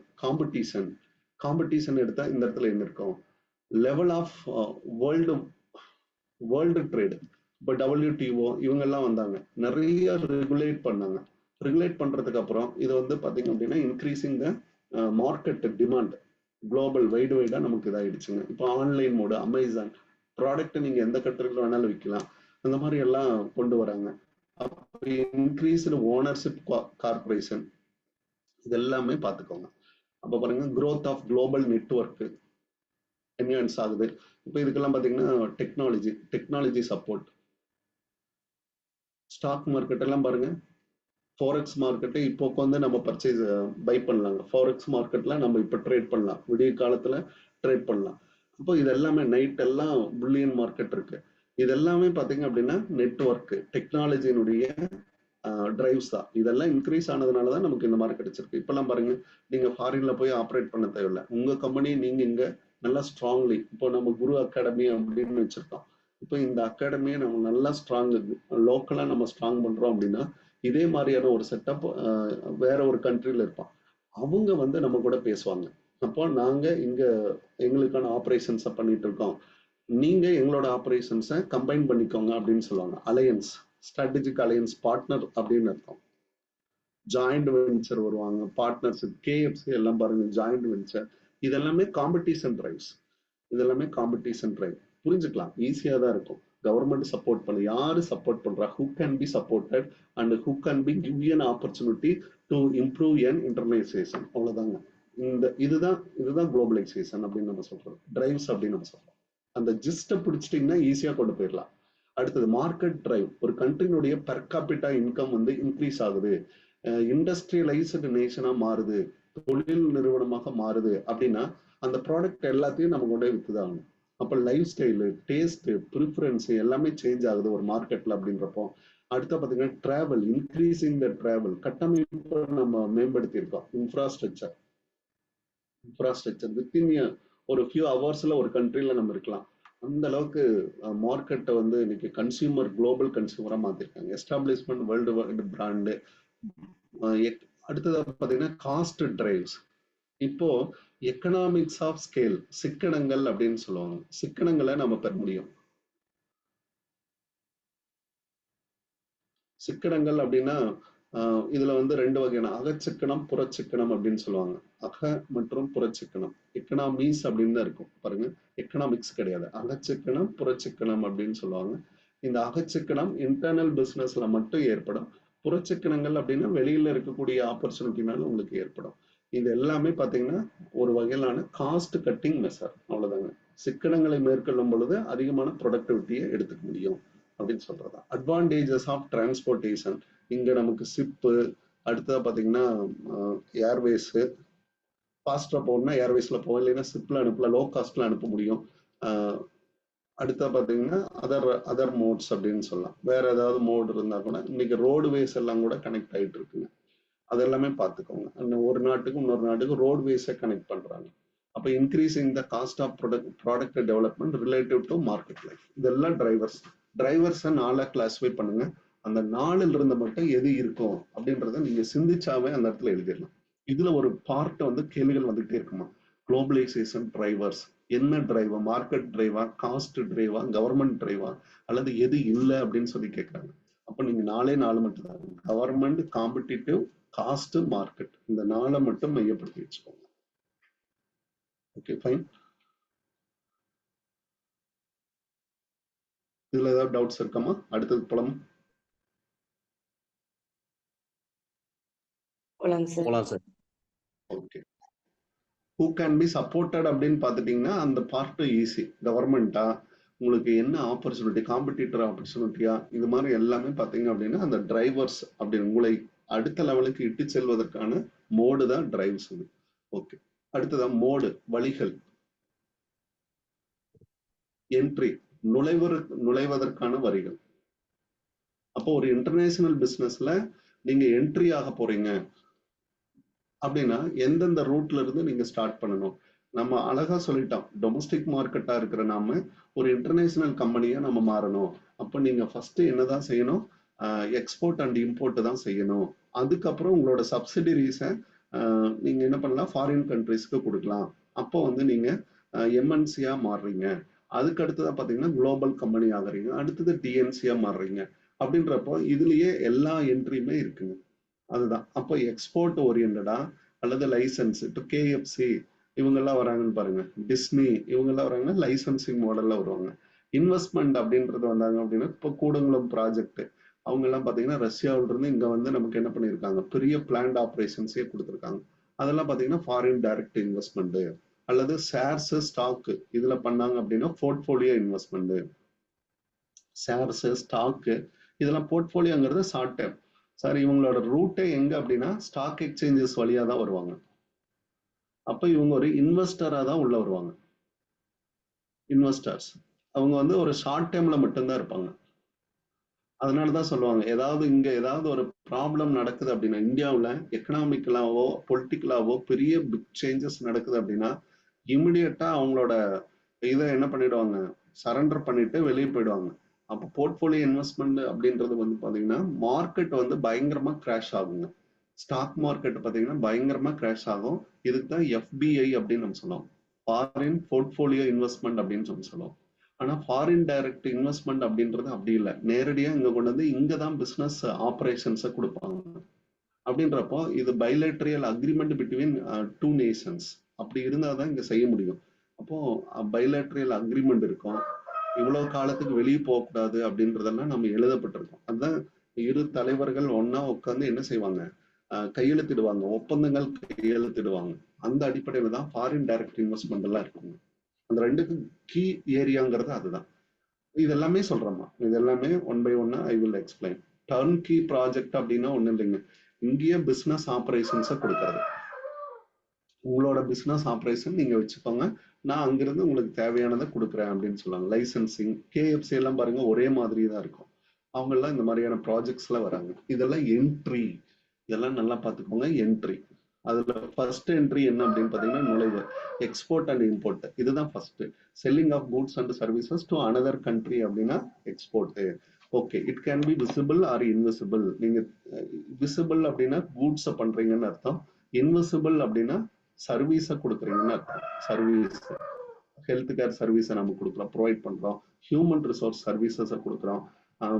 காம்படிஷன் எடுத்தா இந்த இடத்துல என்ன இருக்கும், லெவல் ஆஃப் வேர்ல்டு ட்ரேடு. இப்போ WTO இவங்கெல்லாம் வந்தாங்க, நிறைய ரெகுலேட் பண்ணாங்க. ரெகுலேட் பண்றதுக்கு அப்புறம் இது வந்து பாத்தீங்க அப்படின்னா increasing the market demand global வைடா நமக்கு இதாயிடுச்சுங்க. இப்போ ஆன்லைன் மோடு, அமேசான் ப்ராடக்ட் நீங்க எந்த கண்ட்ரில வேணாலும் விற்கலாம், அந்த மாதிரி எல்லாம் கொண்டு வராங்க. இன்க்ரீஸ்டு ஓனர்ஷிப் கார்பரேஷன், இது எல்லாமே பார்த்துக்கோங்க. அப்போ பாருங்க growth of global network enhance ஆகுது. இப்போ இதுக்கெல்லாம் பார்த்தீங்கன்னா டெக்னாலஜி சப்போர்ட். ஸ்டாக் மார்க்கெட் எல்லாம் பாருங்க, ஃபாரெக்ஸ் மார்க்கெட்டு இப்போ வந்து நம்ம பர்ச்சேஸ் பை பண்ணலாங்க. ஃபாரெக்ஸ் மார்க்கெட்ல நம்ம இப்போ ட்ரேட் பண்ணலாம், விடிய காலத்துல ட்ரேட் பண்ணலாம். அப்போ இது எல்லாமே நைட் எல்லாம் புல்லியன் மார்க்கெட் இருக்கு. இது எல்லாமே பார்த்தீங்க அப்படின்னா நெட்வொர்க் டெக்னாலஜியினுடைய டிரைவ்ஸ் தான். இதெல்லாம் இன்க்ரீஸ் ஆனதுனால தான் நமக்கு இந்த மாதிரி கிடைச்சிருக்கு. இப்பெல்லாம் பாருங்க, நீங்க ஃபாரின்ல போய் ஆப்ரேட் பண்ண தேவையில்லை, உங்க கம்பெனி நீங்க இங்க நல்லா ஸ்ட்ராங்லி, இப்போ நம்ம குரு அகாடமி அப்படின்னு வச்சிருக்கோம். இப்போ இந்த அகாடமியை நம்ம நல்லா ஸ்ட்ராங் லோக்கலா நம்ம ஸ்ட்ராங் பண்றோம் அப்படின்னா இதே மாதிரியான ஒரு செட்டப் வேற ஒரு கண்ட்ரில இருப்பான், அவங்க வந்து நம்ம கூட பேசுவாங்க. அப்போ நாங்க இங்க எங்களுக்கான ஆப்ரேஷன்ஸை பண்ணிட்டு இருக்கோம், நீங்க எங்களோட ஆப்ரேஷன்ஸை கம்பைன் பண்ணிக்கோங்க அப்படின்னு சொல்லுவாங்க. அலையன்ஸ், ஸ்ட்ராட்டஜிக் அலையன்ஸ், பார்ட்னர் அப்படின்னு அர்த்தம். ஜாயிண்ட் வெஞ்சர் வருவாங்க, பார்ட்னர்ஷிப், KFC எல்லாம் பாருங்க ஜாயிண்ட் வெஞ்சர். இதெல்லாமே காம்படிஷன் டிரைவ்ஸ். இதெல்லாமே காம்படிஷன் டிரைவ். புரிஞ்சுக்கலாம், ஈஸியா தான் இருக்கும். கவர்மெண்ட் சப்போர்ட் பண்ணு, யாரு சப்போர்ட் பண்றா, who can be supported and who can be give an opportunity to improve an internationalisation. அவ்வளவுதாங்க. இதுதான் குளோபலைசேஷன் அப்படின்னு நம்ம சொல்றோம், டிரைவ்ஸ் அப்படின்னு நம்ம சொல்றோம். அந்த ஜிஸ்ட பிடிச்சிட்டீங்கன்னா ஈஸியா கொண்டு போயிடலாம். அடுத்தது மார்க்கெட் டிரைவ். ஒரு கண்ட்ரினுடைய பெர் கேபிட்டா இன்கம் வந்து இன்க்ரீஸ் ஆகுது, இண்டஸ்ட்ரியலைஸ்டு நேஷனா மாறுது, தொழில் நிறுவனமாக மாறுது அப்படின்னா அந்த ப்ராடக்ட் எல்லாத்தையும் நம்ம கொண்டே வித்துதான். அப்ப லைஃப் ஸ்டைலு, டேஸ்ட், ப்ரிஃபரன்ஸ் எல்லாமே சேஞ்ச் ஆகுது ஒரு மார்க்கெட்ல அப்படின்றப்போ. அடுத்த பாத்தீங்கன்னா டிராவல், இன்க்ரீசிங் த டிராவல், கட்டமைப்பு நம்ம மேம்படுத்தி இருக்கோம். இன்ஃப்ராஸ்ட்ரக்சர் வித்தின் ஒரு ஃபியூ ஹவர்ஸ்ல ஒரு கண்ட்ரில நம்ம இருக்கலாம். அந்த அளவுக்கு மார்க்கெட்டை வந்து இன்னைக்கு குளோபல் கன்சியூமரா மாத்திருக்காங்க. Establishment, world wide brand. அடுத்தது பாத்தீங்கன்னா காஸ்ட் டிரைவ்ஸ். இப்போ எக்கனாமிக்ஸ் ஆஃப் ஸ்கேல், சிக்கனங்கள் அப்படின்னு சொல்லுவாங்க. சிக்கனங்களை நம்ம பெற முடியும். சிக்கனங்கள் அப்படின்னா இதுல வந்து ரெண்டு வகையான அகச்சிக்கனம், புறச்சிக்கனம் அப்படின்னு சொல்லுவாங்க. அக மற்றும் புறச்சிக்கனம். எக்கனாமிஸ் அப்படின்னு தான் இருக்கும் பாருங்க, எக்கனாமிக்ஸ் கிடையாது. அகச்சிக்கனம், புறச்சிக்கனம் அப்படின்னு சொல்லுவாங்க. இந்த அகச்சிக்கனம் இன்டர்னல் பிசினஸ்ல மட்டும் ஏற்படும், புறச்சிக்கனங்கள் அப்படின்னா வெளியில இருக்கக்கூடிய ஆப்பர்ச்சுனிட்டினால உங்களுக்கு ஏற்படும். இது எல்லாமே பாத்தீங்கன்னா ஒரு வகையிலான காஸ்ட் கட்டிங் மெஷர், அவ்வளவுதாங்க. சிக்கனங்களை மேற்கொள்ளும் பொழுது அதிகமான ப்ரொடக்டிவிட்டியை எடுத்துக்க முடியும் அப்படின்னு சொல்றதா. அட்வான்டேஜஸ் ஆஃப் டிரான்ஸ்போர்டேஷன், இங்க நமக்கு ஷிப்பு, அடுத்தது பாத்தீங்கன்னா ஏர்வேஸ், ஃபாஸ்டா போகணும்னா ஏர்வேஸ்ல போகும், இல்லைன்னா ஷிப்ல அனுப்பலாம், லோ காஸ்ட்ல அனுப்ப முடியும். அடுத்த பாத்தீங்கன்னா அதர் மோட்ஸ் அப்படின்னு சொல்லலாம். வேற ஏதாவது மோட் இருந்தா கூட இன்னைக்கு ரோடுவேஸ் எல்லாம் கூட கனெக்ட் ஆயிட்டு இருக்குங்க. அதெல்லாமே பார்த்துக்கோங்க. ஒரு நாட்டுக்கும் இன்னொரு நாட்டுக்கும் ரோட்வேஸை கனெக்ட் பண்றாங்க. அப்ப increasing the cost of product development relative to market life. இதெல்லாம் டிரைவர்ஸை 4 கிளாஸிஃபை பண்ணுங்க. அந்த 4ல் இருந்து மட்டும் எது இருக்கும் அப்படின்றத நீங்க சிந்திச்சாவே அந்த இடத்துல எழுதிடலாம். இதுல ஒரு பார்ட் வந்து கேள்விகள் வந்துகிட்டே இருக்குமா. குளோபலைசேஷன் டிரைவர்ஸ் என்ன டிரைவா, மார்க்கெட் டிரைவா, காஸ்ட் டிரைவா, கவர்மெண்ட் டிரைவா, அல்லது எது இல்லை அப்படின்னு சொல்லி கேட்கறாங்க. அப்ப நீங்க 4 மட்டும் தான், கவர்மெண்ட், காம்படிட்டிவ், காஸ்ட், மார்க்கெட், இந்த 4 மட்டும் மையப்படுத்தி வச்சுக்கோங்க. Okay fine. இதுல ஏதாவது டவுட்ஸ் இருக்காமா? அடுத்தது போலாம். Sir. Okay. Who can be supported அப்படின்னு பார்த்துட்டீங்கன்னா அந்த பார்ட் ஈஸி. கவர்மெண்டா, உங்களுக்கு என்ன ஆப்பர்ச்சுனிட்டி, காம்படிட்டர் ஆப்பர்ச்சுனிட்டியா, இது மாதிரி எல்லாமே பார்த்தீங்க அப்படின்னா அந்த டிரைவர்ஸ் அப்படின்னு உங்களை அடுத்த லெவலுக்கு இட்டு செல்வதற்கான மோடு தான் டிரைவ்ஸ். ஓகே. அடுத்ததான் மோடு, வழிகள். என்ட்ரி, நுழைவதற்கான வரிகள். அப்போ ஒரு இன்டர்நேஷனல் பிசினஸ்ல நீங்க என்ட்ரி ஆக போறீங்க அப்படின்னா எந்தெந்த ரூட்ல இருந்து நீங்க ஸ்டார்ட் பண்ணணும். நம்ம அழகா சொல்லிட்டோம், டொமஸ்டிக் மார்க்கெட்டா இருக்கிற நாம ஒரு இன்டர்நேஷனல் கம்பெனியா நம்ம மாறணும். அப்ப நீங்க ஃபர்ஸ்ட் என்னதான் செய்யணும், எக்ஸ்போர்ட் அண்ட் இம்போர்ட் தான் செய்யணும். அதுக்கப்புறம் உங்களோட சப்சிடரிஸை நீங்க என்ன பண்ணலாம், ஃபாரின் கண்ட்ரிஸ்க்கு கொடுக்கலாம். அப்போ வந்து நீங்க எம்என்சியா மாறுறீங்க. அதுக்கு அடுத்ததான் பாத்தீங்கன்னா குளோபல் கம்பெனி ஆகுறீங்க. அடுத்தது டிஎன்சியா மாறுறீங்க. அப்படின்றப்போ இதுலயே எல்லா என்ட்ரியுமே இருக்குங்க. அதுதான். அப்போ எக்ஸ்போர்ட் ஓரியன்டா அல்லது லைசன்ஸ், இப்போ கேஎஃப்சி இவங்கெல்லாம் வராங்கன்னு பாருங்க, டிஸ்னி இவங்கெல்லாம் வராங்கன்னா லைசன்சிங் மாடல்ல வருவாங்க. இன்வெஸ்ட்மெண்ட் அப்படின்றது வந்தாங்க அப்படின்னா இப்போ கூடங்குளம் ப்ராஜெக்ட் அவங்க எல்லாம் பாத்தீங்கன்னா ரஷ்யாவில இருந்து இங்க வந்து நமக்கு என்ன பண்ணியிருக்காங்க, பெரிய பிளான்ட் ஆப்ரேஷன்ஸே கொடுத்துருக்காங்க. அதெல்லாம் பாத்தீங்கன்னா ஃபாரின் டைரக்ட் இன்வெஸ்ட்மெண்ட். அல்லது ஷேர்ஸ், ஸ்டாக் இதுல பண்ணாங்க அப்படின்னா போர்ட்போலியோ இன்வெஸ்ட்மெண்ட். ஷேர்ஸ், ஸ்டாக்கு இதெல்லாம் போர்ட்போலியோங்கிறது ஷார்ட் டேர்ம். சார் இவங்களோட ரூட்டே எங்க அப்படின்னா ஸ்டாக் எக்ஸ்சேஞ்சஸ் வழியா தான் வருவாங்க. அப்ப இவங்க ஒரு இன்வெஸ்டரா தான் உள்ள வருவாங்க. இன்வெஸ்டர்ஸ் அவங்க வந்து ஒரு ஷார்ட் டேர்ம்ல மட்டும்தான் இருப்பாங்க. அதனாலதான் சொல்லுவாங்க, ஏதாவது இங்க ஏதாவது ஒரு ப்ராப்ளம் நடக்குது அப்படின்னா, இந்தியாவில் எக்கனாமிக்கலாவோ பொலிட்டிக்கலாவோ பெரிய பிக் சேஞ்சஸ் நடக்குது அப்படின்னா இமிடியட்டா அவங்களோட இதை என்ன பண்ணிடுவாங்க, சரண்டர் பண்ணிட்டு வெளியே போயிடுவாங்க. அப்போ போர்ட்போலியோ இன்வெஸ்ட்மெண்ட் அப்படின்றது வந்து பாத்தீங்கன்னா மார்க்கெட் வந்து பயங்கரமா கிராஷ் ஆகுங்க. ஸ்டாக் மார்க்கெட் பாத்தீங்கன்னா பயங்கரமா கிராஷ் ஆகும். இதுக்கு தான் எஃபிஐ அப்படின்னு நம்ம சொல்லுவோம், ஃபாரின் போர்ட்போலியோ இன்வெஸ்ட்மெண்ட் அப்படின்னு சொல்லி சொல்லுவோம். ஆனா ஃபாரின் டைரக்ட் இன்வெஸ்ட்மெண்ட் அப்படின்றது அப்படி இல்லை, நேரடியா இங்க கொண்டு வந்து இங்கதான் பிசினஸ் ஆபரேஷன்ஸை கொடுப்பாங்க. அப்படின்றப்போ இது பைலேட்டரியல் அக்ரிமெண்ட் பிட்வீன் 2 நேஷன்ஸ் அப்படி இருந்தாதான் இங்க செய்ய முடியும். அப்போ பைலேட்டரியல் அக்ரிமெண்ட் இருக்கும், இவ்வளவு காலத்துக்கு வெளியே போகக்கூடாது அப்படின்றதெல்லாம் நம்ம எழுதப்பட்டிருக்கோம். அதுதான் இரு தலைவர்கள் ஒன்னா உட்காந்து என்ன செய்வாங்க, கையெழுத்திடுவாங்க, ஒப்பந்தங்கள் கையெழுத்திடுவாங்க. அந்த அடிப்படையில தான் ஃபாரின் டைரக்ட் இன்வெஸ்ட்மெண்ட் எல்லாம் இருக்குங்க. அந்த 2க்கு கீ ஏரியாங்கிறது அதுதான். இதெல்லாமே சொல்றோமா, இது எல்லாமே ஒன் பை ஒன்னா I will explain. Turnkey project அப்படின்னா ஒண்ணு இல்லைங்க, இங்கேயே பிசினஸ் ஆபரேஷன்ஸை கொடுக்கறது. உங்களோட பிசினஸ் ஆபரேஷன் நீங்க வச்சுக்கோங்க, நான் அங்கிருந்து உங்களுக்கு தேவையானதை கொடுக்குறேன் அப்படின்னு சொல்லுவாங்க. லைசன்சிங், கேஎஃப்சி எல்லாம் பாருங்க ஒரே மாதிரி தான் இருக்கும். அவங்க எல்லாம் இந்த மாதிரியான ப்ராஜெக்ட்ஸ்ல வராங்க. இதெல்லாம் என்ட்ரி, இதெல்லாம் நல்லா பார்த்துக்கோங்க. என்ட்ரி, அதுல ஃபர்ஸ்ட் என்ட்ரி என்ன அப்படின்னு பாத்தீங்கன்னா நுழைவு, எக்ஸ்போர்ட் அண்ட் இம்போர்ட், இதுதான் first. Selling of goods and services to another country அப்படின்னா export. Okay, it can be visible or invisible. நீங்க விசிபிள் அப்படின்னா கூட்ஸை பண்றீங்கன்னு அர்த்தம், இன்விசிபிள் அப்படின்னா சர்வீஸை கொடுக்குறீங்கன்னு அர்த்தம். சர்வீஸ், ஹெல்த் கேர் சர்வீஸை நம்ம கொடுக்குறோம், ப்ரொவைட் பண்றோம், ஹியூமன் ரிசோர்ஸ் சர்வீசஸை கொடுக்குறோம்,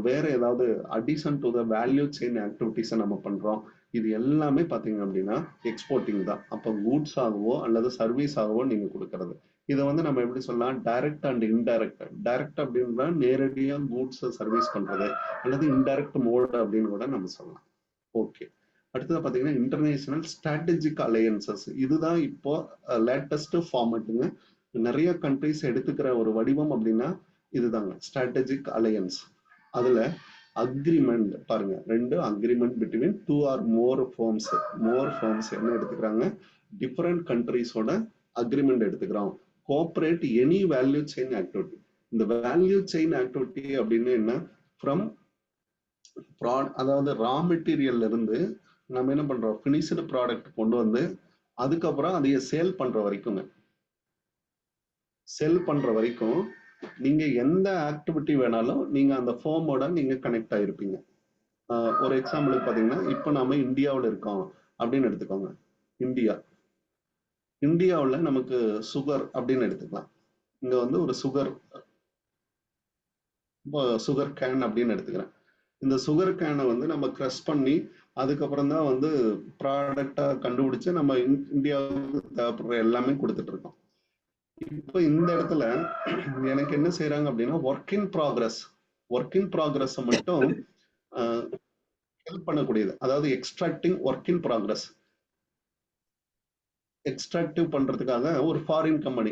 வேற ஏதாவது addition to the value chain ஆக்டிவிட்டிஸை நம்ம பண்றோம். இது எல்லாமே பாத்தீங்க அப்படின்னா எக்ஸ்போர்ட்டிங் தான். அப்போ கூட்ஸ் ஆகவோ அல்லது சர்வீஸ் ஆகவோ நீங்க கொடுக்கறது. இதை வந்து நம்ம எப்படி சொல்லலாம், டைரக்ட் அண்ட் இன்டைரக்ட். டைரக்ட் அப்படின்னா நேரடியா கூட்ஸ் சர்வீஸ் பண்றது, அல்லது இன்டைரக்ட் மோட் அப்படின்னு கூட நம்ம சொல்லலாம். ஓகே. அடுத்தது பாத்தீங்கன்னா இன்டர்நேஷனல் ஸ்ட்ராட்டஜிக் அலையன்சஸ். இதுதான் இப்போ லேட்டஸ்ட் ஃபார்மட்டுங்க. நிறைய கண்ட்ரிஸ் எடுத்துக்கிற ஒரு வடிவம் அப்படின்னா இதுதாங்க ஸ்ட்ராட்டஜிக் அலையன்ஸ். அதுல அக்ரிமெண்ட் பாருங்க, 2 அக்ரிமெண்ட் பிட்வீன் 2 ஆர் மோர் ஃபார்ம்ஸ். என்ன எடுத்துக்கிறாங்க, டிஃபரெண்ட் கண்ட்ரிஸோட அக்ரிமெண்ட் எடுத்துக்கிறோம். Cooperate any value chain activity. இந்த வேல்யூ செயின் ஆக்டிவிட்டி அப்படின்னு என்ன, ஃப்ரம் அதாவது ரா மெட்டீரியல்ல இருந்து நம்ம என்ன பண்றோம், பினிஷ்டு ப்ராடக்ட் கொண்டு வந்து அதுக்கப்புறம் அதைய சேல் பண்ற வரைக்குங்க. சேல் பண்ற வரைக்கும் நீங்க எந்த ஆக்டிவிட்டி வேணாலும் நீங்க அந்த ஃபார்மோட நீங்க கனெக்ட் ஆயிருப்பீங்க. ஒரு எக்ஸாம்பிளுக்கு பாத்தீங்கன்னா இப்ப நாம இந்தியாவில் இருக்கோம் அப்படின்னு எடுத்துக்கோங்க. இந்தியாவில் நமக்கு சுகர் அப்படின்னு எடுத்துக்கலாம். இங்க வந்து ஒரு சுகர் கேன் அப்படின்னு எடுத்துக்கிறேன். இந்த சுகர் கேனை வந்து நம்ம கிரஷ் பண்ணி அதுக்கப்புறம் தான் வந்து ப்ராடக்டா கண்டுபிடிச்சு நம்ம இந்தியாவுக்கு தேவைப்படுற எல்லாமே கொடுத்துட்டு இருக்கோம். இப்போ இந்த இடத்துல எனக்கு என்ன செய்யறாங்க அப்படின்னா ஒர்க் இன் ப்ராக்ரஸ் மட்டும் ஹெல்ப் பண்ணக்கூடியது. அதாவது எக்ஸ்ட்ராக்டிவ் பண்றதுக்காக ஒரு ஃபாரின் கம்பெனி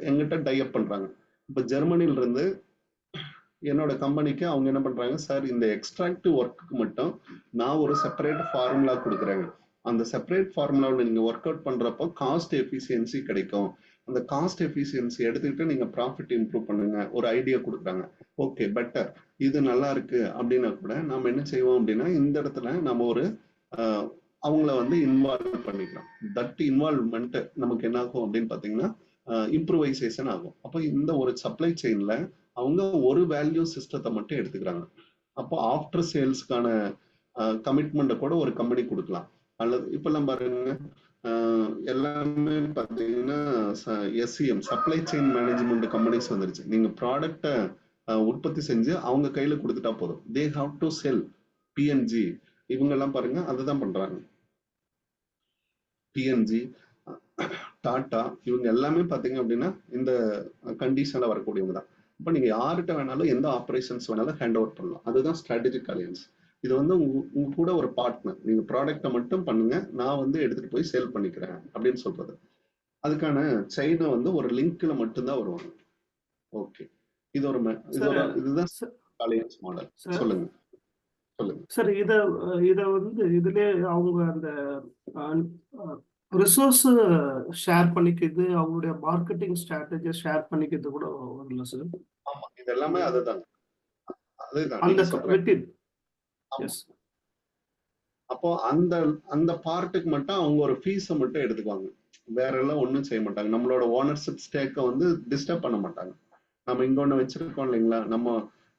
எங்கிட்ட டைப் பண்றாங்க. இப்ப ஜெர்மனில இருந்து என்னோட கம்பெனிக்கு அவங்க என்ன பண்றாங்க, சார் இந்த எக்ஸ்ட்ராக்டிவ் ஒர்க்குக்கு மட்டும் நான் ஒரு செப்பரேட் ஃபார்முலா கொடுக்குறேன். அந்த செப்பரேட் ஃபார்முலாவில் நீங்க ஒர்க் அவுட் பண்றப்போ காஸ்ட் எஃபிஷியன்சி கிடைக்கும். அந்த காஸ்ட் எஃபிஷியன்சி எடுத்துக்கிட்டு நீங்க ப்ராஃபிட் இம்ப்ரூவ் பண்ணுங்க, ஒரு ஐடியா கொடுக்குறாங்க. ஓகே பெட்டர், இது நல்லா இருக்கு அப்படின்னா கூட நாம என்ன செய்வோம் அப்படின்னா இந்த இடத்துல நம்ம ஒரு அவங்கள வந்து இன்வால்வ் பண்ணிக்கிறோம். தட் இன்வால்வ்மெண்ட் நமக்கு என்ன ஆகும் அப்படின்னு பாத்தீங்கன்னா இம்ப்ரூவைசேஷன் ஆகும். அப்போ இந்த ஒரு சப்ளை செயின்ல அவங்க ஒரு வேல்யூ சிஸ்டத்தை மட்டும் எடுத்துக்கிறாங்க. அப்போ ஆஃப்டர் சேல்ஸ்க்கான கமிட்மெண்ட்டை கூட ஒரு கம்பெனி கொடுக்கலாம். அல்லது இப்பெல்லாம் பாருங்க எல்லாமே பார்த்தீங்கன்னா SCM supply chain management companies வந்துருச்சு. நீங்க ப்ராடக்டை உற்பத்தி செஞ்சு அவங்க கையில கொடுத்துட்டா போதும். They have to sell. PNG இவங்க எல்லாம் பாருங்க அதுதான் பண்றாங்க. பிஎன்ஜி, டாடா இவங்க எல்லாமே பாத்தீங்க அப்படின்னா இந்த கண்டிஷன்ல வரக்கூடியவங்க தான். இப்ப நீங்க யார்கிட்ட வேணாலும் எந்த ஆபரேஷன்ஸ் வேணாலும் ஹேண்ட் ஓவர் பண்ணலாம். அதுதான் ஸ்ட்ராட்டஜிக் அலையன்ஸ். இது வந்து உங்க கூட ஒரு பார்ட்னர், நீங்க ப்ராடக்டை மட்டும் பண்ணுங்க, நான் வந்து எடுத்துட்டு போய் சேல் பண்ணிக்கிறேன் அப்படின்னு சொல்றது. அதுக்கான செயினை வந்து ஒரு லிங்க்ல மட்டும்தான் வருவாங்க. ஓகே, இதுதான் அலையன்ஸ் மாடல். சொல்லுங்க சார். இத வந்து இதுல அவங்க அந்த ரிசோர்ஸ் ஷேர் பண்ணிக்கிறது, அவங்களுடைய மார்க்கெட்டிங் ஸ்ட்ராட்டஜி ஷேர் பண்ணிக்கிறது கூட வரல சார். ஆமா, இது எல்லாமே அதுதான். அப்போ அந்த பார்ட்டுக்கு மட்டும் அவங்க ஒரு ஃபீஸை மட்டும் எடுத்துக்குவாங்க, வேற எல்லாம் ஒன்றும் செய்ய மாட்டாங்க. நம்மளோட ஓனர்ஷிப் ஸ்டேக்கை வந்து டிஸ்டர்ப் பண்ண மாட்டாங்க. நம்ம இங்க ஒண்ணு வச்சிருக்கோம் இல்லைங்களா,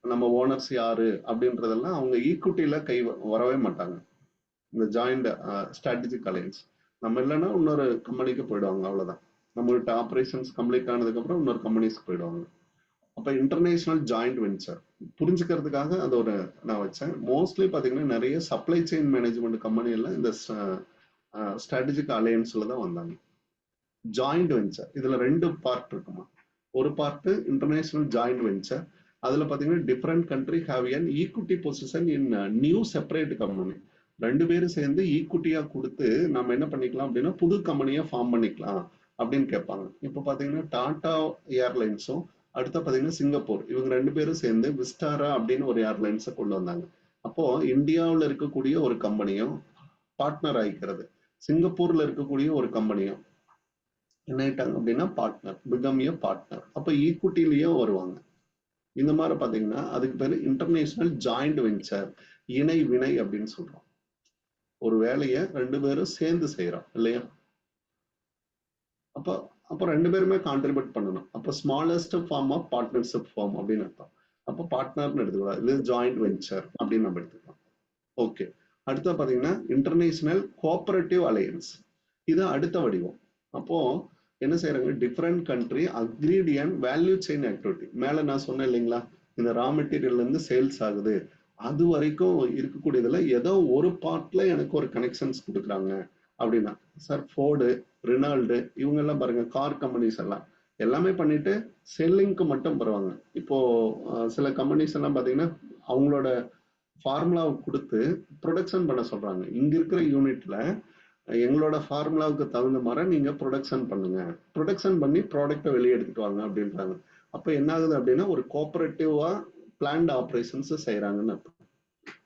நம்ம ஓனர்ஸ் யாரு அப்படின்றதெல்லாம் அவங்க ஈக்விட்டியில கை வரவே மாட்டாங்க. இந்த ஜாயிண்ட் ஸ்ட்ராட்டஜிக் அலையன்ஸ் நம்ம இல்லைன்னா இன்னொரு கம்பெனிக்கு போயிடுவாங்க, அவ்வளவுதான். நம்மகிட்ட ஆப்ரேஷன்ஸ் கம்ப்ளீட் ஆனதுக்கு அப்புறம் இன்னொரு கம்பெனிஸ்க்கு போயிடுவாங்க. அப்ப இன்டர்நேஷனல் ஜாயிண்ட் வெஞ்சர் புரிஞ்சுக்கிறதுக்காக அது ஒரு நான் வச்சேன். மோஸ்ட்லி பாத்தீங்கன்னா நிறைய சப்ளை செயின் மேனேஜ்மெண்ட் கம்பெனி எல்லாம் இந்த ஸ்ட்ராட்டஜிக் அலையன்ஸ்ல தான் வந்தாங்க. ஜாயிண்ட் வெஞ்சர் இதுல 2 பார்ட் இருக்குமா. ஒரு பார்ட் இன்டர்நேஷனல் ஜாயிண்ட் வெஞ்சர், அதுல பாத்தீங்கன்னா different country have N equity position in new separate company. 2 பேரும் சேர்ந்து ஈக்விட்டியா கொடுத்து நம்ம என்ன பண்ணிக்கலாம் அப்படின்னா புது கம்பெனியா ஃபார்ம் பண்ணிக்கலாம் அப்படின்னு கேட்பாங்க. இப்ப பாத்தீங்கன்னா டாடா ஏர்லைன்ஸும் அடுத்த பாத்தீங்கன்னா சிங்கப்பூர், இவங்க 2 பேரும் சேர்ந்து விஸ்டாரா அப்படின்னு ஒரு ஏர்லைன்ஸை கொண்டு வந்தாங்க. அப்போ இந்தியாவில் இருக்கக்கூடிய ஒரு கம்பெனியும் பார்ட்னர் ஆயிக்கிறது, சிங்கப்பூர்ல இருக்கக்கூடிய ஒரு கம்பெனியும் என்ன ஆயிட்டாங்க அப்படின்னா பார்ட்னர், பிகம் ஏ பார்ட்னர். அப்ப ஈக்விட்டிலேயே வருவாங்க. இந்த மாதிரி பாத்தீங்கன்னா அதுக்கு பேரு இன்டர்நேஷனல் ஜாயிண்ட் வெஞ்சர், இணை வினை அப்படின்னு சொல்றோம். ஒரு வேலையை 2 பேரும் சேர்ந்து செய்யறோம் இல்லையா. அப்ப 2 பேருமே கான்ட்ரிபியூட் பண்ணணும். அப்ப smallest form of partnership form அப்படின்னு அர்த்தம். அப்ப பார்ட்னர்னு எடுத்துக்கலாம், இது ஜாயிண்ட் வெஞ்சர் அப்படின்னு நம்ம எடுத்துக்கலாம். ஓகே, அடுத்த பாத்தீங்கன்னா இன்டர்நேஷனல் கோஆபரேட்டிவ் அலையன்ஸ், இது அடுத்த வடிவம். அப்போ என்ன செய்யறாங்க, different country agreed and value chain activity. மேல நான் சொன்னேன் இல்லைங்களா, இந்த ரா மெட்டீரியல்ல இருந்து சேல்ஸ் ஆகுது அது வரைக்கும் இருக்கக்கூடியதுல ஏதோ ஒரு பார்ட்ல எனக்கு ஒரு கனெக்ஷன்ஸ் கொடுக்குறாங்க அப்படின்னா, சார் ஃபோர்டு, ரெனால்டு இவங்க எல்லாம் பாருங்க, கார் கம்பெனிஸ் எல்லாம் எல்லாமே பண்ணிட்டு செல்லிங்க்கு மட்டும் வருவாங்க. இப்போ சில கம்பெனிஸ் எல்லாம் பாத்தீங்கன்னா அவங்களோட ஃபார்முலாவை கொடுத்து ப்ரொடக்ஷன் பண்ண சொல்றாங்க. இங்க இருக்கிற யூனிட்ல எங்களோட ஃபார்முலாவுக்கு தகுந்த மாதிரி நீங்க ப்ரொடக்ஷன் பண்ணுங்க, ப்ரொடக்ஷன் பண்ணி ப்ராடக்டை வெளியே எடுத்துட்டு வாங்க அப்படின்றாங்க. அப்ப என்ன ஆகுது அப்படின்னா ஒரு கோஆபரேட்டிவா பிளான்ட் ஆப்ரேஷன்ஸ் செய்யறாங்கன்னு அர்த்தம்.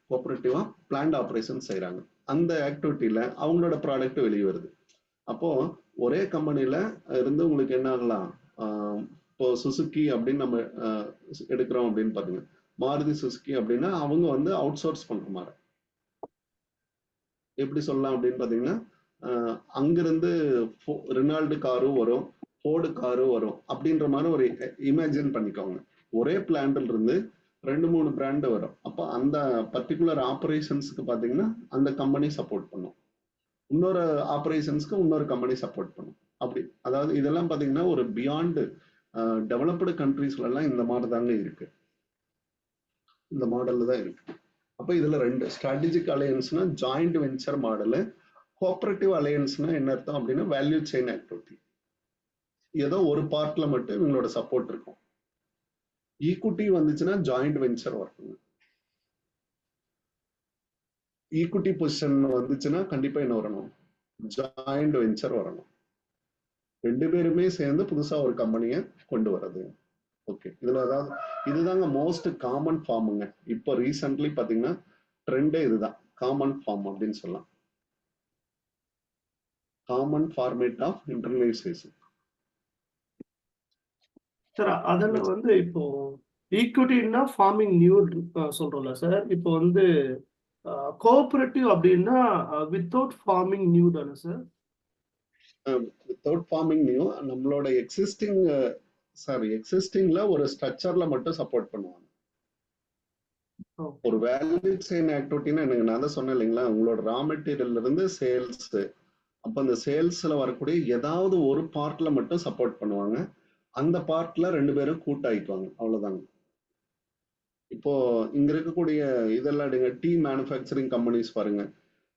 கோஆபரேட்டிவா பிளான்ட் ஆப்ரேஷன்ஸ் செய்யறாங்க. அந்த ஆக்டிவிட்டியில அவங்களோட ப்ராடக்ட் வெளியே வருது. அப்போ ஒரே கம்பெனில இருந்து உங்களுக்கு என்ன ஆகலாம், இப்போ சுசுகி அப்படின்னு நம்ம எடுக்கிறோம் அப்படின்னு பாருங்க, மாருதி சுசுகி அப்படின்னா அவங்க வந்து அவுட் சோர்ஸ் பண்ற மாதிரி. எப்படி சொல்லலாம் அப்படின்னு பாத்தீங்கன்னா அங்கிருந்து ரெனால்டு காரும் வரும், ஃபோர்டு காரும் வரும் அப்படின்ற மாதிரி ஒரு இமேஜின் பண்ணிக்கோங்க. ஒரே பிளான்ட்ல இருந்து 2-3 பிராண்ட் வரும். அப்போ அந்த பர்டிகுலர் ஆபரேஷன்ஸ்க்கு பாத்தீங்கன்னா அந்த கம்பெனி சப்போர்ட் பண்ணும், இன்னொரு ஆபரேஷன்ஸ்க்கு இன்னொரு கம்பெனி சப்போர்ட் பண்ணும். அப்படி அதாவது இதெல்லாம் பாத்தீங்கன்னா ஒரு பியாண்ட் டெவலப்டு கண்ட்ரீஸ்ல எல்லாம் இந்த மாதிரி தாங்க இருக்கு, இந்த மாடல்ல தான் இருக்கு. அப்ப இதுல 2 ஸ்ட்ராட்டஜிக் அலையன்ஸ்னா ஜாயிண்ட் வெஞ்சர் மாடல், கோஆபரேட்டிவ் அலையன்ஸ்னா என்ன அர்த்தம் அப்படின்னா வேல்யூ செயின் ஆக்டிவிட்டி. ஏதோ ஒரு பார்ட்ல மட்டும் இவங்களோட சப்போர்ட் இருக்கும். ஈக்விட்டி வந்துச்சுன்னா ஜாயிண்ட் வெஞ்சர் வரணும். ஈக்விட்டி பொசிஷன் வந்துச்சுன்னா கண்டிப்பா என்ன வரணும், ஜாயிண்ட் வெஞ்சர் வரணும். 2 பேருமே சேர்ந்து புதுசா ஒரு கம்பெனியை கொண்டு வர்றது. ஓகே, இதுல அதாவது இதுதாங்க மோஸ்ட் காமன் ஃபார்முங்க. இப்போ ரீசென்ட்லி பாத்தீங்கன்னா ட்ரெண்டே இதுதான், காமன் ஃபார்ம் அப்படின்னு சொல்லலாம். Common format of internalisation. Sir அதுல வந்து இப்போ ஈக்விட்டின்னா ஃபார்மிங் நியூ சொல்றோம்ல சார், இப்போ வந்து கோஆபரேட்டிவ் அப்படின்னா வித்தவுட் ஃபார்மிங் நியூ தானே சார்? வித்தவுட் ஃபார்மிங் நியூ நம்மளோட எக்ஸிஸ்டிங்ல ஒரு ஸ்ட்ரக்சர்ல மட்டும் சப்போர்ட் பண்ணுவாங்க. ஒரு வேல்யூ செயின் ஆக்டிவிட்டின்னா எனக்கு நான் தான் சொன்னேன் இல்லைங்களா, உங்களோட ரா மெட்டீரியல்ல இருந்து சேல்ஸ், அப்ப அந்த சேல்ஸ்ல வரக்கூடிய ஏதாவது ஒரு பார்ட்ல மட்டும் சப்போர்ட் பண்ணுவாங்க. அந்த பார்ட்ல 2 பேரும் கூட்டாயிக்குவாங்க, அவ்வளவுதாங்க. இப்போ இங்க இருக்கக்கூடிய இதெல்லாம் எடுங்க, டீ மேனுஃபேக்சரிங் கம்பெனிஸ் பாருங்க,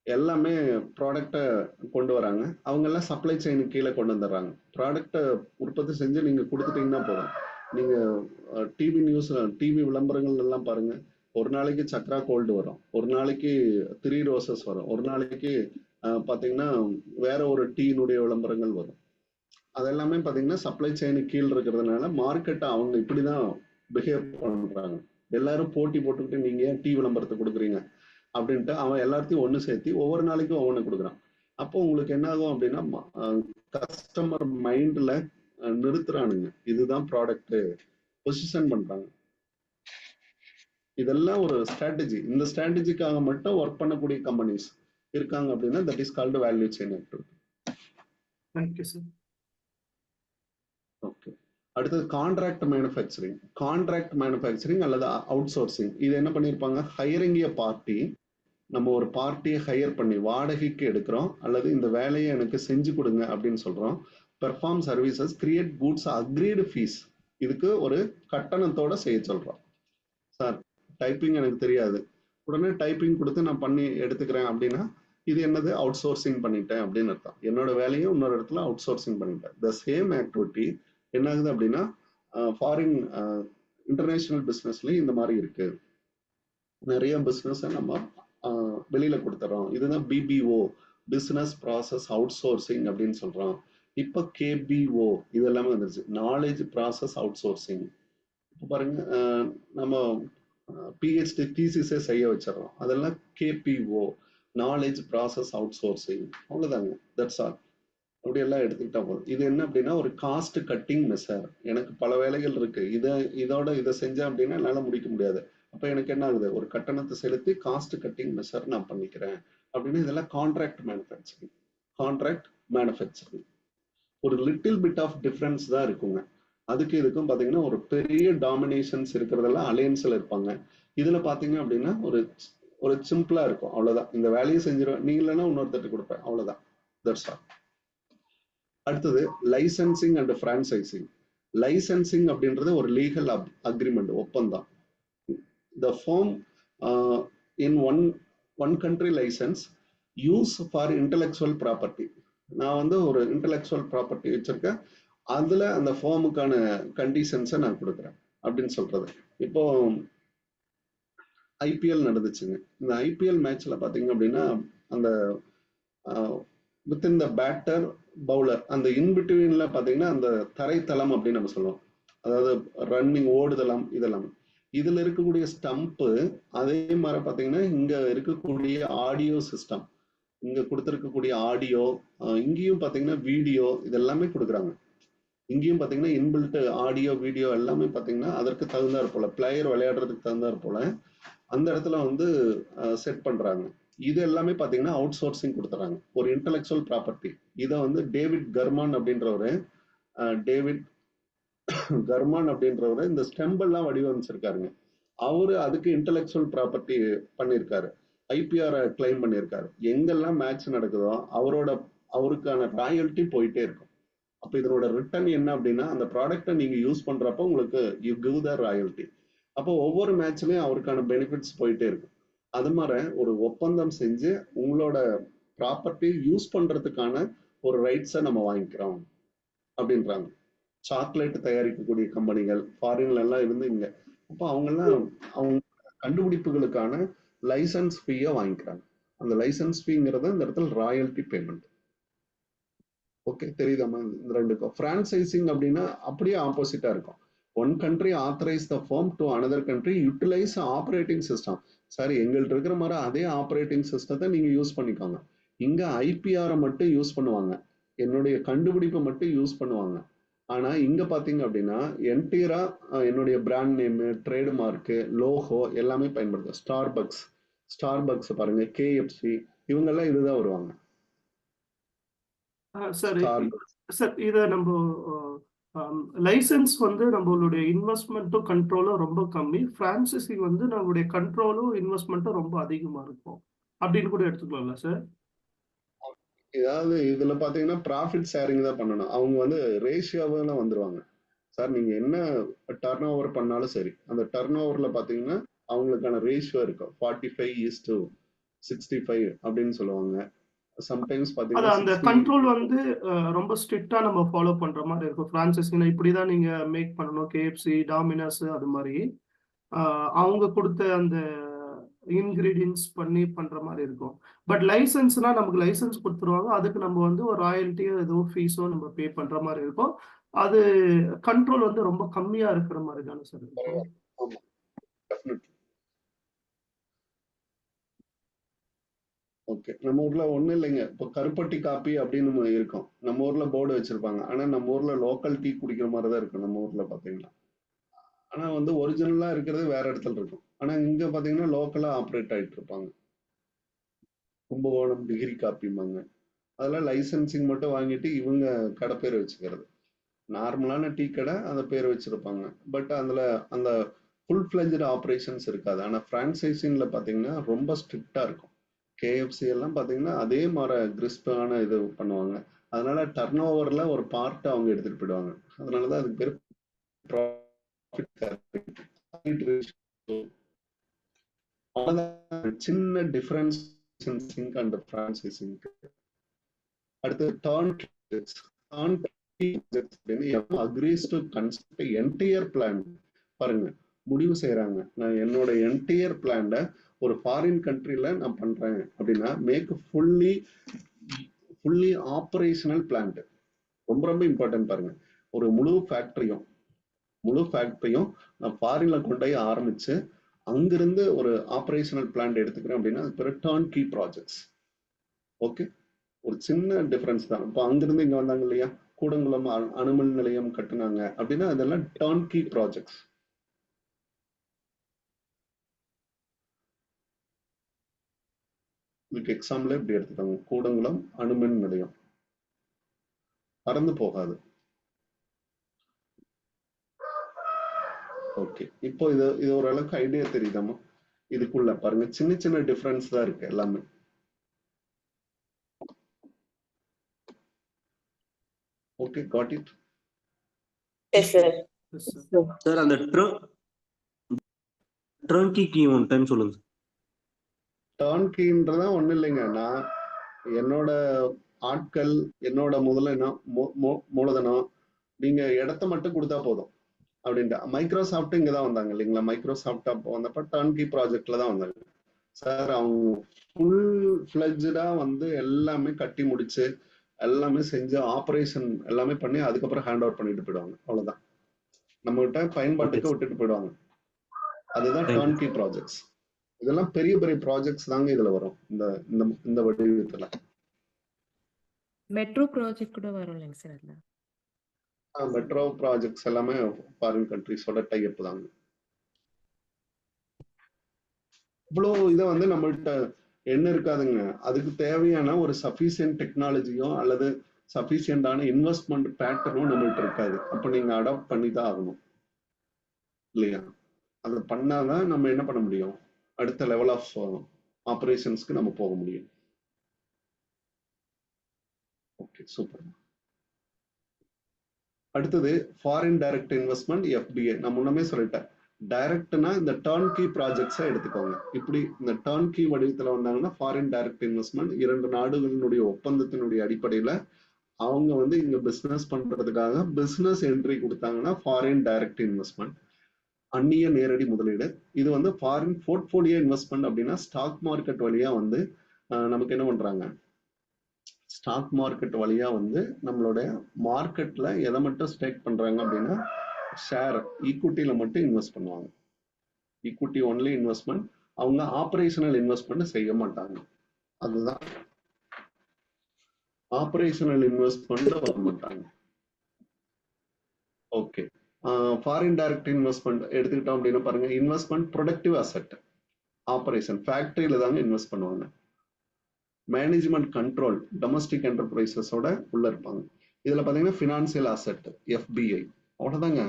எல்லாமே ப்ராடக்டை கொண்டு வராங்க, அவங்க எல்லாம் சப்ளை செயினுக்கு கீழே கொண்டு வந்துடுறாங்க. ப்ராடக்டை உற்பத்தி செஞ்சு நீங்க கொடுத்துட்டீங்கன்னா போதும். நீங்க டிவி நியூஸ், டிவி விளம்பரங்கள் எல்லாம் பாருங்க, ஒரு நாளைக்கு சக்ரா கோல்டு வரும், ஒரு நாளைக்கு 3 ரோசஸ் வரும், ஒரு நாளைக்கு பாத்தீங்கன்னா வேற ஒரு டீனுடைய விளம்பரங்கள் வரும். அதெல்லாமே பாத்தீங்கன்னா சப்ளை செயினுக்கு கீழே இருக்கிறதுனால மார்க்கெட்டை அவங்க இப்படிதான் பிஹேவ் பண்றாங்க. எல்லாரும் போட்டி போட்டுக்கிட்டு நீங்க ஏன் டீ விளம்பரத்தை கொடுக்குறீங்க அப்படின்ட்டு அவன் எல்லாத்தையும் ஒண்ணு சேர்த்தி ஒவ்வொரு நாளைக்கும் ஒவ்வொன்று கொடுக்குறான். அப்போ உங்களுக்கு என்ன ஆகும் அப்படின்னா கஸ்டமர் மைண்ட்ல நிறுத்துறானுங்க, இதுதான் ப்ராடக்ட் பொசிஷன் பண்றாங்க. இதெல்லாம் ஒரு ஸ்ட்ராட்டஜி. இந்த ஸ்ட்ராட்டஜிக்காக மட்டும் ஒர்க் பண்ணக்கூடிய கம்பெனிஸ் இருக்காங்க அப்படின்னா that is called value chain activity. Thank you sir. Okay, அடுத்தது கான்ட்ராக்ட் மேனுஃபேக்சரிங். கான்ட்ராக்ட் மேனுஃபேக்சரிங் அல்லது அவுட் சோர்சிங். இது என்ன பண்ணியிருப்பாங்க, ஹையரிங் எ பார்ட்டி, நம்ம ஒரு பார்ட்டியை ஹையர் பண்ணி வாடகைக்கு எடுக்கிறோம் அல்லது இந்த வேலையை எனக்கு செஞ்சு கொடுங்க அப்படின்னு சொல்றோம். Perform services, create goods, agreed fees. இதுக்கு ஒரு கட்டணத்தோட செய்ய சொல்றோம். சார் டைப்பிங் எனக்கு தெரியாது, உடனே டைப்பிங் கொடுத்து நான் பண்ணி எடுத்துக்கிறேன் அப்படின்னா இது என்னது, அவுட் சோர்சிங் பண்ணிட்டேன் அப்படின்னு அர்த்தம். என்னோட வேலையும் இன்னொரு இடத்துல அவுட் சோர்சிங் பண்ணிட்டேன். த சேம் ஆக்டிவிட்டி என்ன ஆகுது அப்படின்னா ஃபாரின் இன்டர்நேஷனல் பிசினஸ்லயும் இந்த மாதிரி இருக்கு. நிறைய பிசினஸ் நம்ம வெளியில கொடுத்துறோம். இதுதான் BPO, business process outsourcing அப்படின்னு சொல்றோம். இப்ப கேபிஓ இது எல்லாமே வந்துருச்சு, நாலேஜ் ப்ராசஸ் அவுட் சோர்சிங். இப்போ பாருங்க நம்ம பிஹெச்டி தீசிஸே செய்ய வச்சிடறோம், அதெல்லாம் KPO, knowledge process out sourcing. அவ்வளவுதாங்க, தட்ஸ் ஆல். அப்படி எல்லாம் எடுத்துக்கிட்டா போதும். இது என்ன அப்படின்னா ஒரு காஸ்ட் கட்டிங் மெஷர். எனக்கு பல வேலைகள் இருக்கு, இதை செஞ்சேன் அப்படின்னா என்னால முடிக்க முடியாது. அப்ப எனக்கு என்ன ஆகுது, ஒரு கட்டணத்தை செலுத்தி காஸ்ட் கட்டிங் மெஷர் நான் பண்ணிக்கிறேன் அப்படின்னு. இதெல்லாம் கான்ட்ராக்ட் மேனுஃபேக்சரிங். கான்ட்ராக்ட் மேனுஃபேக்சரிங் ஒரு லிட்டில் பிட் ஆஃப் டிஃபரன்ஸ் தான் இருக்குங்க. அதுக்கு இதுக்கும் பாத்தீங்கன்னா ஒரு பெரிய டாமினேஷன்ஸ் இருக்கிறதெல்லாம் அலையன்ஸ்ல இருப்பாங்க. இதுல பாத்தீங்க அப்படின்னா ஒரு சிம்பிளா இருக்கும், அவ்வளவுதான். இந்த வேலையை செஞ்சிருவேன், நீ இல்லைன்னா இன்னொருத்தட்டு கொடுப்பேன், அவ்வளவுதான். That's all. அடுத்தது லைசன்சிங் அண்ட் பிரான்சைசிங். லைசன்சிங் அப்படின்றது ஒரு லீகல் அக்ரிமெண்ட், ஒப்பந்தம். The firm in one country license use for intellectual property. நான் வந்து ஒரு இன்டெலெக்சுவல் ப்ராப்பர்ட்டி வச்சிருக்கேன், அதுல அந்த ஃபார்முக்கான கண்டிஷன்ஸை நான் கொடுக்குறேன் அப்படின்னு சொல்றது. இப்போ ஐபிஎல் நடந்துச்சுங்க. இந்த ஐபிஎல் மேட்ச்ல பாத்தீங்க அப்படின்னா அந்த வித்தின் த பேட்டர் பவுலர் அந்த இன்பிட்வீன்ல பாத்தீங்கன்னா அந்த தரைத்தளம் அப்படின்னு நம்ம சொல்லுவோம். அதாவது ரன்னிங் ஓடுதளம் இதெல்லாம் இதுல இருக்கக்கூடிய ஸ்டம்ப்பு, அதே மாதிரி பாத்தீங்கன்னா இங்க இருக்கக்கூடிய ஆடியோ சிஸ்டம், இங்க கொடுத்திருக்கக்கூடிய ஆடியோ, இங்கேயும் பாத்தீங்கன்னா வீடியோ, இதெல்லாமே கொடுக்குறாங்க. இங்கேயும் பாத்தீங்கன்னா இன்பில்ட் ஆடியோ வீடியோ எல்லாமே பாத்தீங்கன்னா அதற்கு தகுந்தாற் போல பிளேயர் விளையாடுறதுக்கு தகுந்தாற் போல அந்த இடத்துல வந்து செட் பண்றாங்க. இது எல்லாமே பாத்தீங்கன்னா அவுட் சோர்சிங் கொடுத்துறாங்க. ஒரு இன்டெலெக்சுவல் ப்ராப்பர்ட்டி. இதை வந்து டேவிட் கர்மான் அப்படின்றவரு இந்த ஸ்டெம்ப் எல்லாம் வடிவமைச்சிருக்காருங்க. அவரு அதுக்கு இன்டெலெக்சுவல் ப்ராப்பர்ட்டி பண்ணியிருக்காரு, ஐபிஆர் கிளைம் பண்ணியிருக்காரு. எங்கெல்லாம் மேட்ச் நடக்குதோ அவருக்கான ராயல்ட்டி போயிட்டே இருக்கும். அப்ப இதனோட ரிட்டர்ன் என்ன அப்படின்னா, அந்த ப்ராடக்டை நீங்க யூஸ் பண்றப்ப உங்களுக்கு யூ கிவ் த ராயல்ட்டி. அப்போ ஒவ்வொரு மேட்ச்லயும் அவருக்கான பெனிஃபிட்ஸ் போயிட்டே இருக்கும். அது மாதிரி ஒரு ஒப்பந்தம் செஞ்சு உங்களோட ப்ராப்பர்ட்டி யூஸ் பண்றதுக்கான ஒரு ரைட்ஸை நம்ம வாங்கிக்கிறோம் அப்படின்றாங்க. சாக்லேட் தயாரிக்கக்கூடிய கம்பெனிகள் ஃபாரின்ல எல்லாம் இருந்து இங்க, அப்போ அவங்கெல்லாம் அவங்க கண்டுபிடிப்புகளுக்கான லைசன்ஸ் ஃபீயை வாங்கிக்கிறாங்க. அந்த லைசன்ஸ் ஃபீங்கிறத இந்த இடத்துல ராயல்ட்டி பேமெண்ட். ஓகே, தெரியுதாமா? இந்த ரெண்டுக்கும் பிரான்சைசிங் அப்படின்னா அப்படியே ஆப்போசிட்டா இருக்கும். One country authorise the firm to another country utilise operating system. சரி, எங்கள்கிட்ட இருக்கிற மாதிரி அதே ஆப்ரேட்டிங் சிஸ்டத்தை நீங்க யூஸ் பண்ணிக்கோங்க. இங்க ஐபிஆரை மட்டும் யூஸ் பண்ணுவாங்க, என்னுடைய கண்டுபிடிப்பை மட்டும் யூஸ் பண்ணுவாங்க. ஆனா இங்க பாத்தீங்க அப்படின்னா என்டையரா என்னுடைய brand name, trademark, logo எல்லாமே பயன்படுத்தும். ஸ்டார்பக்ஸ் பாருங்க, கேஎஃப்சி, இவங்க எல்லாம் இதுதான் வருவாங்க. சரி சார், இதை நம்ம லைசன்ஸ் வந்து நம்மளுடைய இன்வெஸ்ட்மெண்ட்டும் கண்ட்ரோலும் ரொம்ப கம்மி, பிரான்சைசிங் வந்து நம்மளுடைய கண்ட்ரோலும் இன்வெஸ்ட்மெண்ட்டும் ரொம்ப அதிகமா இருக்கும் அப்படின்னு கூட எடுத்துக்கலாம்ல சார்? ஏதாவது இதுல பாத்தீங்கன்னா ப்ராஃபிட் ஷேரிங் தான் பண்ணணும். அவங்க வந்து ரேஷியோவால வந்துருவாங்க. சார் நீங்க என்ன டர்ன் ஓவர் பண்ணாலும் சரி, அந்த டர்ன் ஓவர்ல பாத்தீங்கன்னா அவங்களுக்கான ரேஷியோ இருக்கும். 45:65 அப்படின்னு சொல்லுவாங்க. சம்டைம்ஸ் பாத்தீங்கன்னா அந்த கண்ட்ரோல் வந்து ரொம்ப ஸ்ட்ரிக்டா நம்ம ஃபாலோ பண்ற மாதிரி இருக்கும். பிரான்சைசிங்ல இப்படிதான் நீங்க மேக் பண்ணணும், கேஎஃப்சி, டாமினோஸ் அது மாதிரி அவங்க கொடுத்த அந்த இன்கிரீடியன்ஸ் பண்ணி பண்ற மாதிரி இருக்கும். பட் லைசன்ஸ்னா நமக்கு லைசன்ஸ் கொடுத்துருவாங்க, அதுக்கு நம்ம வந்து ஒரு ராயல்ட்டியோ ஏதோ ஃபீஸோ நம்ம பே பண்ற மாதிரி இருக்கும். அது கண்ட்ரோல் வந்து ரொம்ப கம்மியா இருக்கிற மாதிரி தானே சார் இருக்கும்? ஓகே, நம்ம ஊர்ல ஒண்ணும் இல்லைங்க. இப்போ கருப்பட்டி காப்பி அப்படின்னு இருக்கும், நம்ம ஊர்ல போர்டு வச்சிருப்பாங்க. ஆனா நம்ம ஊர்ல லோக்கல் டீ குடிக்கிற மாதிரிதான் இருக்கும் நம்ம ஊர்ல பாத்தீங்கன்னா. ஆனா வந்து ஒரிஜினலா இருக்கிறது வேற இடத்துல இருக்கும். ஆனா இங்க பாத்தீங்கன்னா லோக்கலா ஆப்ரேட் ஆயிட்டு இருப்பாங்க. கும்பகோணம் டிகிரி காப்பிம்பாங்க. அதெல்லாம் லைசன்சிங் மட்டும் வாங்கிட்டு இவங்க கடை பேர் வச்சுக்கிறது. நார்மலான டீ கடை அந்த பேர் வச்சிருப்பாங்க. பட் அதுல அந்த ஃபுல் ஃபிளெஜ்டு ஆப்ரேஷன்ஸ் இருக்காது. ஆனா பிரான்சைசிங்ல பாத்தீங்கன்னா ரொம்ப ஸ்ட்ரிக்டா இருக்கும். கேஎஃப்சி எல்லாம் பாத்தீங்கன்னா அதே மாதிரி கிறிஸ்பான இது பண்ணுவாங்க. அதனால டர்ன் ஓவர்ல ஒரு பார்ட் அவங்க எடுத்துட்டு போயிடுவாங்க. அதனாலதான் அதுக்கு பேர் சின்ன டிஃபரன்ஸ் அண்ட் பிரான்சைசிங். அடுத்து என்டையர் பிளான் பாருங்க, முடிவு செய்யறாங்க. நான் என்னோட என்டையர் பிளான்ல ஒரு ஃபாரின் கண்ட்ரில நான் பண்றேன் அப்படின்னா மேக் ஃபுல்லி ஆபரேஷனல் பிளான்ட். ரொம்ப ரொம்ப இம்பார்ட்டன்ட் பாருங்க. ஒரு முழு ஃபேக்டரியும் நான் ஃபாரின்ல கொண்டு போய் ஆரம்பிச்சு அங்கிருந்து ஒரு ஆபரேஷனல் பிளான்ட் எடுத்துக்கிறேன் அப்படின்னா அது பேர் டர்ன் கீ ப்ராஜெக்ட்ஸ். ஓகே, ஒரு சின்ன டிஃபரன்ஸ் தான். இப்போ அங்கிருந்து இங்க வந்தாங்க இல்லையா, கூடங்குளம் அணுமின் நிலையம் கட்டுனாங்க அப்படின்னா அதெல்லாம் டர்ன் கீ ப்ராஜெக்ட்ஸ். இதுக்கு எக்ஸாம்பிள் இப்படி எடுத்துக்காங்க, கூடங்குளம் அணுமின் நிலையம் பறந்து போகாது. ஓகே, இப்போ இது ஓரளவுக்கு ஐடியா தெரியுதாமா? இதுக்குள்ள பாருங்க சின்ன சின்ன டிஃபரன்ஸ் தான் இருக்கு எல்லாமே. Okay, got it? Yes sir. Sir அந்த டர்ன்கீ கீ ஒன் டைம் சொல்லுங்க. டர்ன்கீன்றதா ஒண்ணும் இல்லைங்க. நான் என்னோட ஆட்கள், என்னோட மூலதனம், நீங்க இடத்த மட்டும் கொடுத்தா போதும். அப்படின்ட்டு மைக்ரோசாஃப்ட் இங்க தான் வந்தாங்க இல்லைங்களா? மைக்ரோசாஃப்ட் அப்போ வந்தப்ப டர்ன்கி ப்ராஜெக்ட்ல தான் வந்தாங்க சார். அவங்க ஃபுல் ஃபிளட்ஜா வந்து எல்லாமே கட்டி முடிச்சு எல்லாமே செஞ்சு ஆபரேஷன் எல்லாமே பண்ணி அதுக்கப்புறம் ஹேண்ட் ஓவர் பண்ணிட்டு போயிடுவாங்க. அவ்வளவுதான், நம்ம கிட்ட பயன்பாட்டுக்கு விட்டுட்டு போயிடுவாங்க. அதுதான் Thank you. Turnkey projects. இதெல்லாம் பெரிய பெரிய ப்ராஜெக்ட்ஸ் தாங்க இதுல வரும். இந்த இந்த இந்த வடிவத்துல மெட்ரோ ப்ராஜெக்ட் கூட வரும் இல்லைங்க சார் அதுல? மெட்ரோ ப்ராஜெக்ட்ஸ் எல்லாமே ஃபாரின் கண்ட்ரிஸோட டைப் தாங்க. இவ்வளோ இதை வந்து நம்மள்கிட்ட என்ன இருக்காதுங்க. அதுக்கு தேவையான ஒரு சஃபிஷியன்ட் டெக்னாலஜியோ அல்லது சஃபிஷியண்டான இன்வெஸ்ட்மெண்ட் பேட்டர்னும் நம்மள்கிட்ட இருக்காது. அப்போ நீங்க அடாப்ட் பண்ணி தான் ஆகணும் இல்லையா? அதை பண்ணாதான் நம்ம என்ன பண்ண முடியும், அடுத்த லெவல் ஆஃப் ஆப்ரேஷன்ஸ்க்கு நம்ம போக முடியும். Okay, super. அடுத்தது ஃபாரின் டைரக்ட் இன்வெஸ்ட்மெண்ட், எஃபிஐ. நான் முன்னமே சொல்லிட்டேன், டைரக்ட்னா இந்த டர்ன்கி ப்ராஜெக்ட்ஸை எடுத்துக்கோங்க. இப்படி இந்த டர்ன்கி வடிவத்தில் வந்தாங்கன்னா ஃபாரின் டைரக்ட் இன்வெஸ்ட்மெண்ட் 2 நாடுகளினுடைய ஒப்பந்தத்தினுடைய அடிப்படையில் அவங்க வந்து இங்க பிசினஸ் பண்றதுக்காக பிசினஸ் என்ட்ரி கொடுத்தாங்கன்னா ஃபாரின் டைரக்ட் இன்வெஸ்ட்மெண்ட், அந்நிய நேரடி முதலீடு. இது வந்து ஃபாரின் போர்ட்ஃபோலியோ இன்வெஸ்ட்மெண்ட் அப்படின்னா ஸ்டாக் மார்க்கெட் வழியா வந்து நமக்கு என்ன பண்றாங்க, ஸ்டாக் மார்க்கெட் வழியா வந்து நம்மளுடைய மார்க்கெட்ல எதை மட்டும் ஸ்டேக் பண்றாங்க அப்படின்னா ஷேர் ஈக்விட்டியில மட்டும் இன்வெஸ்ட் பண்ணுவாங்க. Equity only investment. அவங்க ஆபரேஷனல் இன்வெஸ்ட்மெண்ட் செய்ய மாட்டாங்க. அதுதான் ஆபரேஷனல் இன்வெஸ்ட்மெண்ட் வர மாட்டாங்க. ஓகே, ஃபாரின் டைரக்ட் இன்வெஸ்ட்மெண்ட் எடுத்துக்கிட்டோம் அப்படின்னா பாருங்க, இன்வெஸ்ட்மெண்ட் ப்ரொடக்டிவ் அசெட், ஆபரேஷன் ஃபேக்டரியில தாங்க இன்வெஸ்ட் பண்ணுவாங்க. மேனேஜ்மெண்ட் கண்ட்ரோல் டொமஸ்டிக் என்டர்பிரைசஸோட உள்ள இருப்பாங்க. இதுல பாத்தீங்கன்னா ஃபினான்சியல் அசெட், எஃபிஐ. அவ்வளவுதாங்க.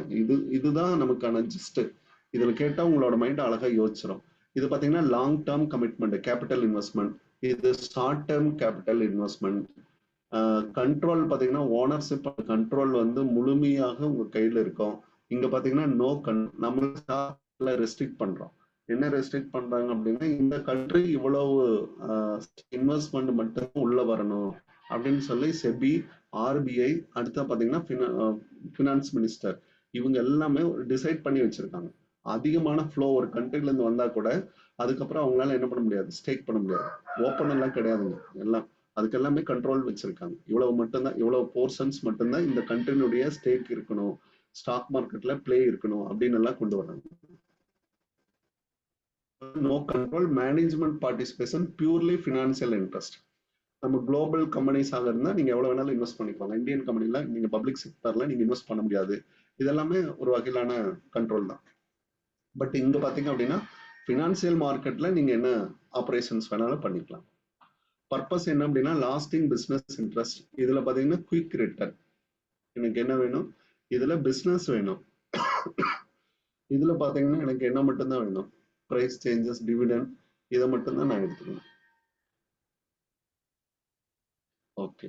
இதுதான் நமக்கான ஜிஸ்ட். இதுல கேட்டா உங்களோட மைண்ட் அழகா யோசிச்சிடும். இது பாத்தீங்கன்னா long term commitment, capital investment. இது short term capital investment. Control பாத்தீங்கன்னா ஓனர்ஷிப் கண்ட்ரோல் வந்து முழுமையாக உங்க கையில இருக்கும். இங்க பாத்தீங்கன்னா நம்ம ரெஸ்ட்ரிக்ட் பண்றோம். என்ன ரெஸ்ட்ரிக்ட் பண்றாங்க அப்படின்னா இந்த கண்ட்ரி இவ்வளவு இன்வெஸ்ட்மெண்ட் மட்டும் உள்ள வரணும் அப்படின்னு சொல்லி செபி, ஆர்பிஐ, அடுத்த பாத்தீங்கன்னா ஃபினான்ஸ் மினிஸ்டர், இவங்க எல்லாமே டிசைட் பண்ணி வச்சிருக்காங்க. அதிகமான ஃப்ளோ ஒரு கண்ட்ரில இருந்து வந்தா கூட அதுக்கப்புறம் அவங்களால என்ன பண்ண முடியாது, ஸ்டேக் பண்ண முடியாது. ஓப்பன் எல்லாம் கிடையாதுங்க. எல்லாம் அதுக்கு எல்லாமே கண்ட்ரோல் வச்சிருக்காங்க. இவ்வளவு மட்டும்தான், இவ்வளவு போர்ஷன்ஸ் மட்டும்தான் இந்த கண்ட்ரினுடைய ஸ்டேக் இருக்கணும், ஸ்டாக் மார்க்கெட்ல பிளே இருக்கணும் அப்படின்னு எல்லாம் கொண்டு வராங்க. No control, management participation, purely financial interest. நம்ம குளோபல் கம்பெனிஸாக இருந்தால் நீங்க எவ்வளவு வேணாலும் இன்வெஸ்ட் பண்ணிக்கலாம். இந்தியன் கம்பெனில நீங்க பப்ளிக் செக்டர்ல நீங்க இன்வெஸ்ட் பண்ண முடியாது. இதெல்லாமே ஒரு வகையிலான கண்ட்ரோல் தான். பட் இங்க பாத்தீங்க அப்படின்னா ஃபினான்சியல் மார்க்கெட்ல நீங்க என்ன ஆபரேஷன்ஸ் வேணாலும் பண்ணிக்கலாம். பர்பஸ் என்ன அப்படின்னா லாஸ்டிங் பிசினஸ் இன்ட்ரெஸ்ட். இதுல பாத்தீங்கன்னா குயிக் ரிட்டர்ன். எனக்கு என்ன வேணும், இதுல பிசினஸ் வேணும். இதுல பாத்தீங்கன்னா எனக்கு என்ன மட்டும்தான் வேணும், பிரைஸ் சேஞ்சஸ், டிவிடெண்ட், இதை மட்டும்தான் நான் எடுத்துக்கணும். ஓகே,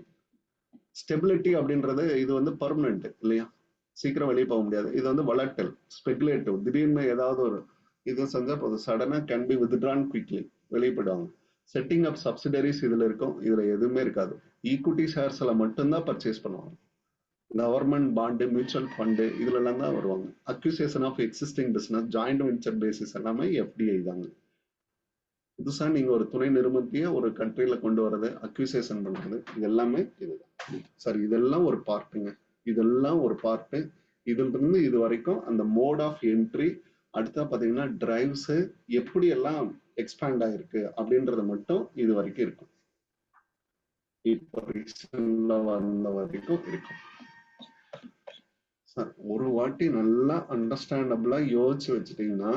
ஸ்டெபிலிட்டி அப்படின்றது இது வந்து பர்மனன்ட் இல்லையா, சீக்கிரம் வெளியே போக முடியாது. இது வந்து வொலட்டைல், ஸ்பெகுலேட்டிவ். திடீர்னு ஏதாவது ஒரு இது செஞ்சா போதும், சடனா கேன் பி வித்ட்ரான் குவிக்லி, வெளியே போயிடுவாங்க. செட்டிங் அப் சப்சிடரிஸ் இதுல இருக்கும், இதுல எதுவுமே இருக்காது. ஈக்விட்டி ஷேர்ஸ்ல மட்டும்தான் பர்ச்சேஸ் பண்ணுவாங்க. கவர்மெண்ட் பாண்டு, மியூச்சுவல் ஃபண்டு, இதுல எல்லாம் தான் வருவாங்க. Acquisition of existing business, joint venture basis எல்லாமே எஃப்டிஐ தாங்க. புதுசா நீங்க ஒரு துணை நிறுவனத்தையே ஒரு கண்ட்ரில கொண்டு வர்றது, அக்யூசியேஷன் பண்றது, இது எல்லாமே இதுதான். சரி, இதெல்லாம் ஒரு பார்ட்டுங்க. இதெல்லாம் ஒரு பார்ட்டு. இதுல இருந்து இது வரைக்கும் அந்த மோட் ஆஃப் என்ட்ரி, அடுத்தா பாத்தீங்கன்னா டிரைவ்ஸ் எப்படி எல்லாம் எக்ஸ்பேண்ட் ஆயிருக்கு அப்படின்றது மட்டும் இது வரைக்கும் இருக்கும். இப்போ ரீசன்ட்ல வந்த வரைக்கும் இருக்கும். ஒரு வாட்டி நல்லா அண்டர்ஸ்டாண்டபிளா யோசிச்சு வச்சுட்டீங்கன்னா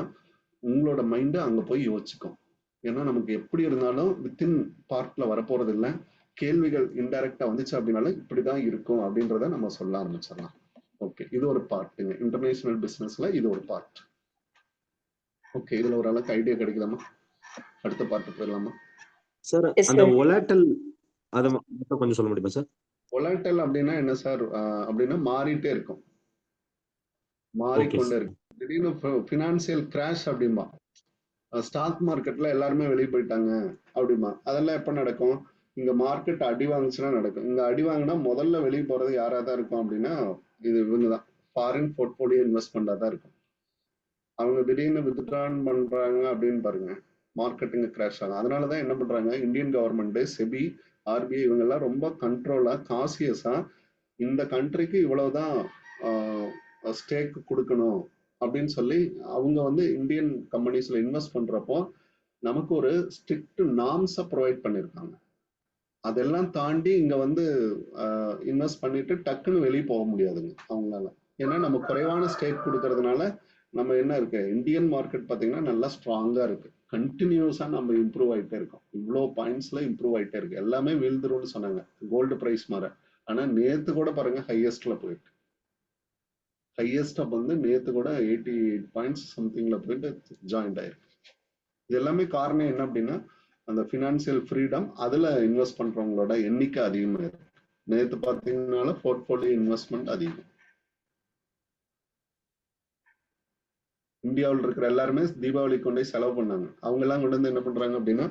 உங்களோட மைண்ட் அங்க போய் யோசிச்சுக்கும். ஏன்னா நமக்கு எப்படி இருந்தாலும் வித்தின் பார்ட்ல வரப்போறது இல்லை. கேள்விகள் இன்டைரக்டா வந்துச்சு அப்படின்னாலும் இப்படிதான் இருக்கும் அப்படின்றத நம்ம சொல்ல ஆரம்பிச்சிடலாம். ஓகே, இது ஒரு பார்ட்டுங்க. இன்டர்நேஷனல் பிசினஸ்ல இது ஒரு பார்ட். ஓகே, இதுல ஒரு அளவுக்கு ஐடியா கிடைக்கலாமா? அடுத்த பார்ட் போயிடலாமா சார்? அந்த வொலட்டைல் அத மட்டும் கொஞ்சம் சொல்ல முடியுமா சார்? வொலட்டைல் அப்படின்னா என்ன சார் அப்படின்னா மாறிட்டே இருக்கும், மாறிக்கொண்டே இருக்கும். திடீர்னு ஃபினான்சியல் கிராஷ் அப்படிம்பா, ஸ்டாக் மார்க்கெட்ல எல்லாருமே வெளியே போயிட்டாங்க அப்படிமா. அதெல்லாம் எப்ப நடக்கும், இங்க மார்க்கெட் அடி வாங்குச்சுன்னா நடக்கும். இங்க அடி வாங்கினா முதல்ல வெளியே போறது யாரா தான் இருக்கும் அப்படின்னா இது இவங்கதான், ஃபாரின் போர்ட்போலியோ இன்வெஸ்ட்மெண்டா தான் இருக்கும். அவங்க திடீர்னு வித்ட்ரான் பண்றாங்க அப்படின்னு பாருங்க, மார்க்கெட்டிங் கிராஷ் ஆகும். அதனாலதான் என்ன பண்றாங்க, இந்தியன் கவர்மெண்ட், செபி, ஆர்பிஐ இவங்க எல்லாம் ரொம்ப கண்ட்ரோலா காசியஸா இந்த கண்ட்ரிக்கு இவ்வளவுதான் ஸ்டேக் கொடுக்கணும் அப்படின்னு சொல்லி அவங்க வந்து இந்தியன் கம்பெனிஸ்ல இன்வெஸ்ட் பண்றப்போ நமக்கு ஒரு ஸ்ட்ரிக்ட் நார்ம்ஸை ப்ரொவைட் பண்ணியிருக்காங்க. அதெல்லாம் தாண்டி இங்க வந்து இன்வெஸ்ட் பண்ணிட்டு டக்குன்னு வெளியே போக முடியாதுங்க அவங்களால. ஏன்னா நம்ம குறைவான ஸ்டேக் கொடுக்கறதுனால நம்ம என்ன இருக்கு, இந்தியன் மார்க்கெட் பாத்தீங்கன்னா நல்லா ஸ்ட்ராங்கா இருக்கு. கண்டினியூஸா நம்ம இம்ப்ரூவ் ஆயிட்டே இருக்கோம். இவ்வளோ பாயிண்ட்ஸ்ல இம்ப்ரூவ் ஆயிட்டே இருக்கு. எல்லாமே வீழ்ந்துரும்னு சொன்னாங்க கோல்டு பிரைஸ் மாற. ஆனா நேத்து கூட பாருங்க ஹையஸ்ட்ல போயிட்டு, ஹையஸ்ட் அப்ப வந்து நேத்து கூட 88 பாயிண்ட்ஸ் சம்திங்ல போயிட்டு ஜாயின்ட் ஆயிருக்கு. இது எல்லாமே காரணம் என்ன அப்படின்னா அந்த ஃபினான்சியல் ஃப்ரீடம், அதுல இன்வெஸ்ட் பண்றவங்களோட எண்ணிக்கை அதிகமா இருக்கு. நேத்து பாத்தீங்கன்னால போர்ட்போலியோ இன்வெஸ்ட்மெண்ட் அதிகம். இந்தியாவில் இருக்கிற எல்லாருமே தீபாவளி கொண்டு போய் செலவு பண்ணாங்க. அவங்க எல்லாம் கொண்டு வந்து என்ன பண்றாங்க அப்படின்னா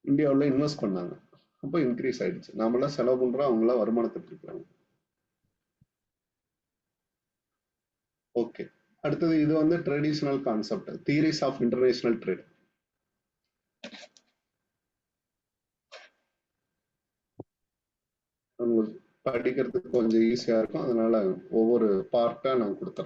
இந்தியாவில் இன்வெஸ்ட் பண்ணாங்க. அப்போ இன்க்ரீஸ் ஆயிடுச்சு. நாமெல்லாம் செலவு பண்றோம், அவங்க எல்லாம் வருமானத்தை இருக்கிறாங்க. ஓகே, அடுத்தது இது வந்து traditional concept, theories of international trade. படிக்கிறதுக்கு கொஞ்சம் ஈஸியா இருக்கும், அதனால ஒவ்வொரு பார்ட்டா நான் கொடுத்துறேன்.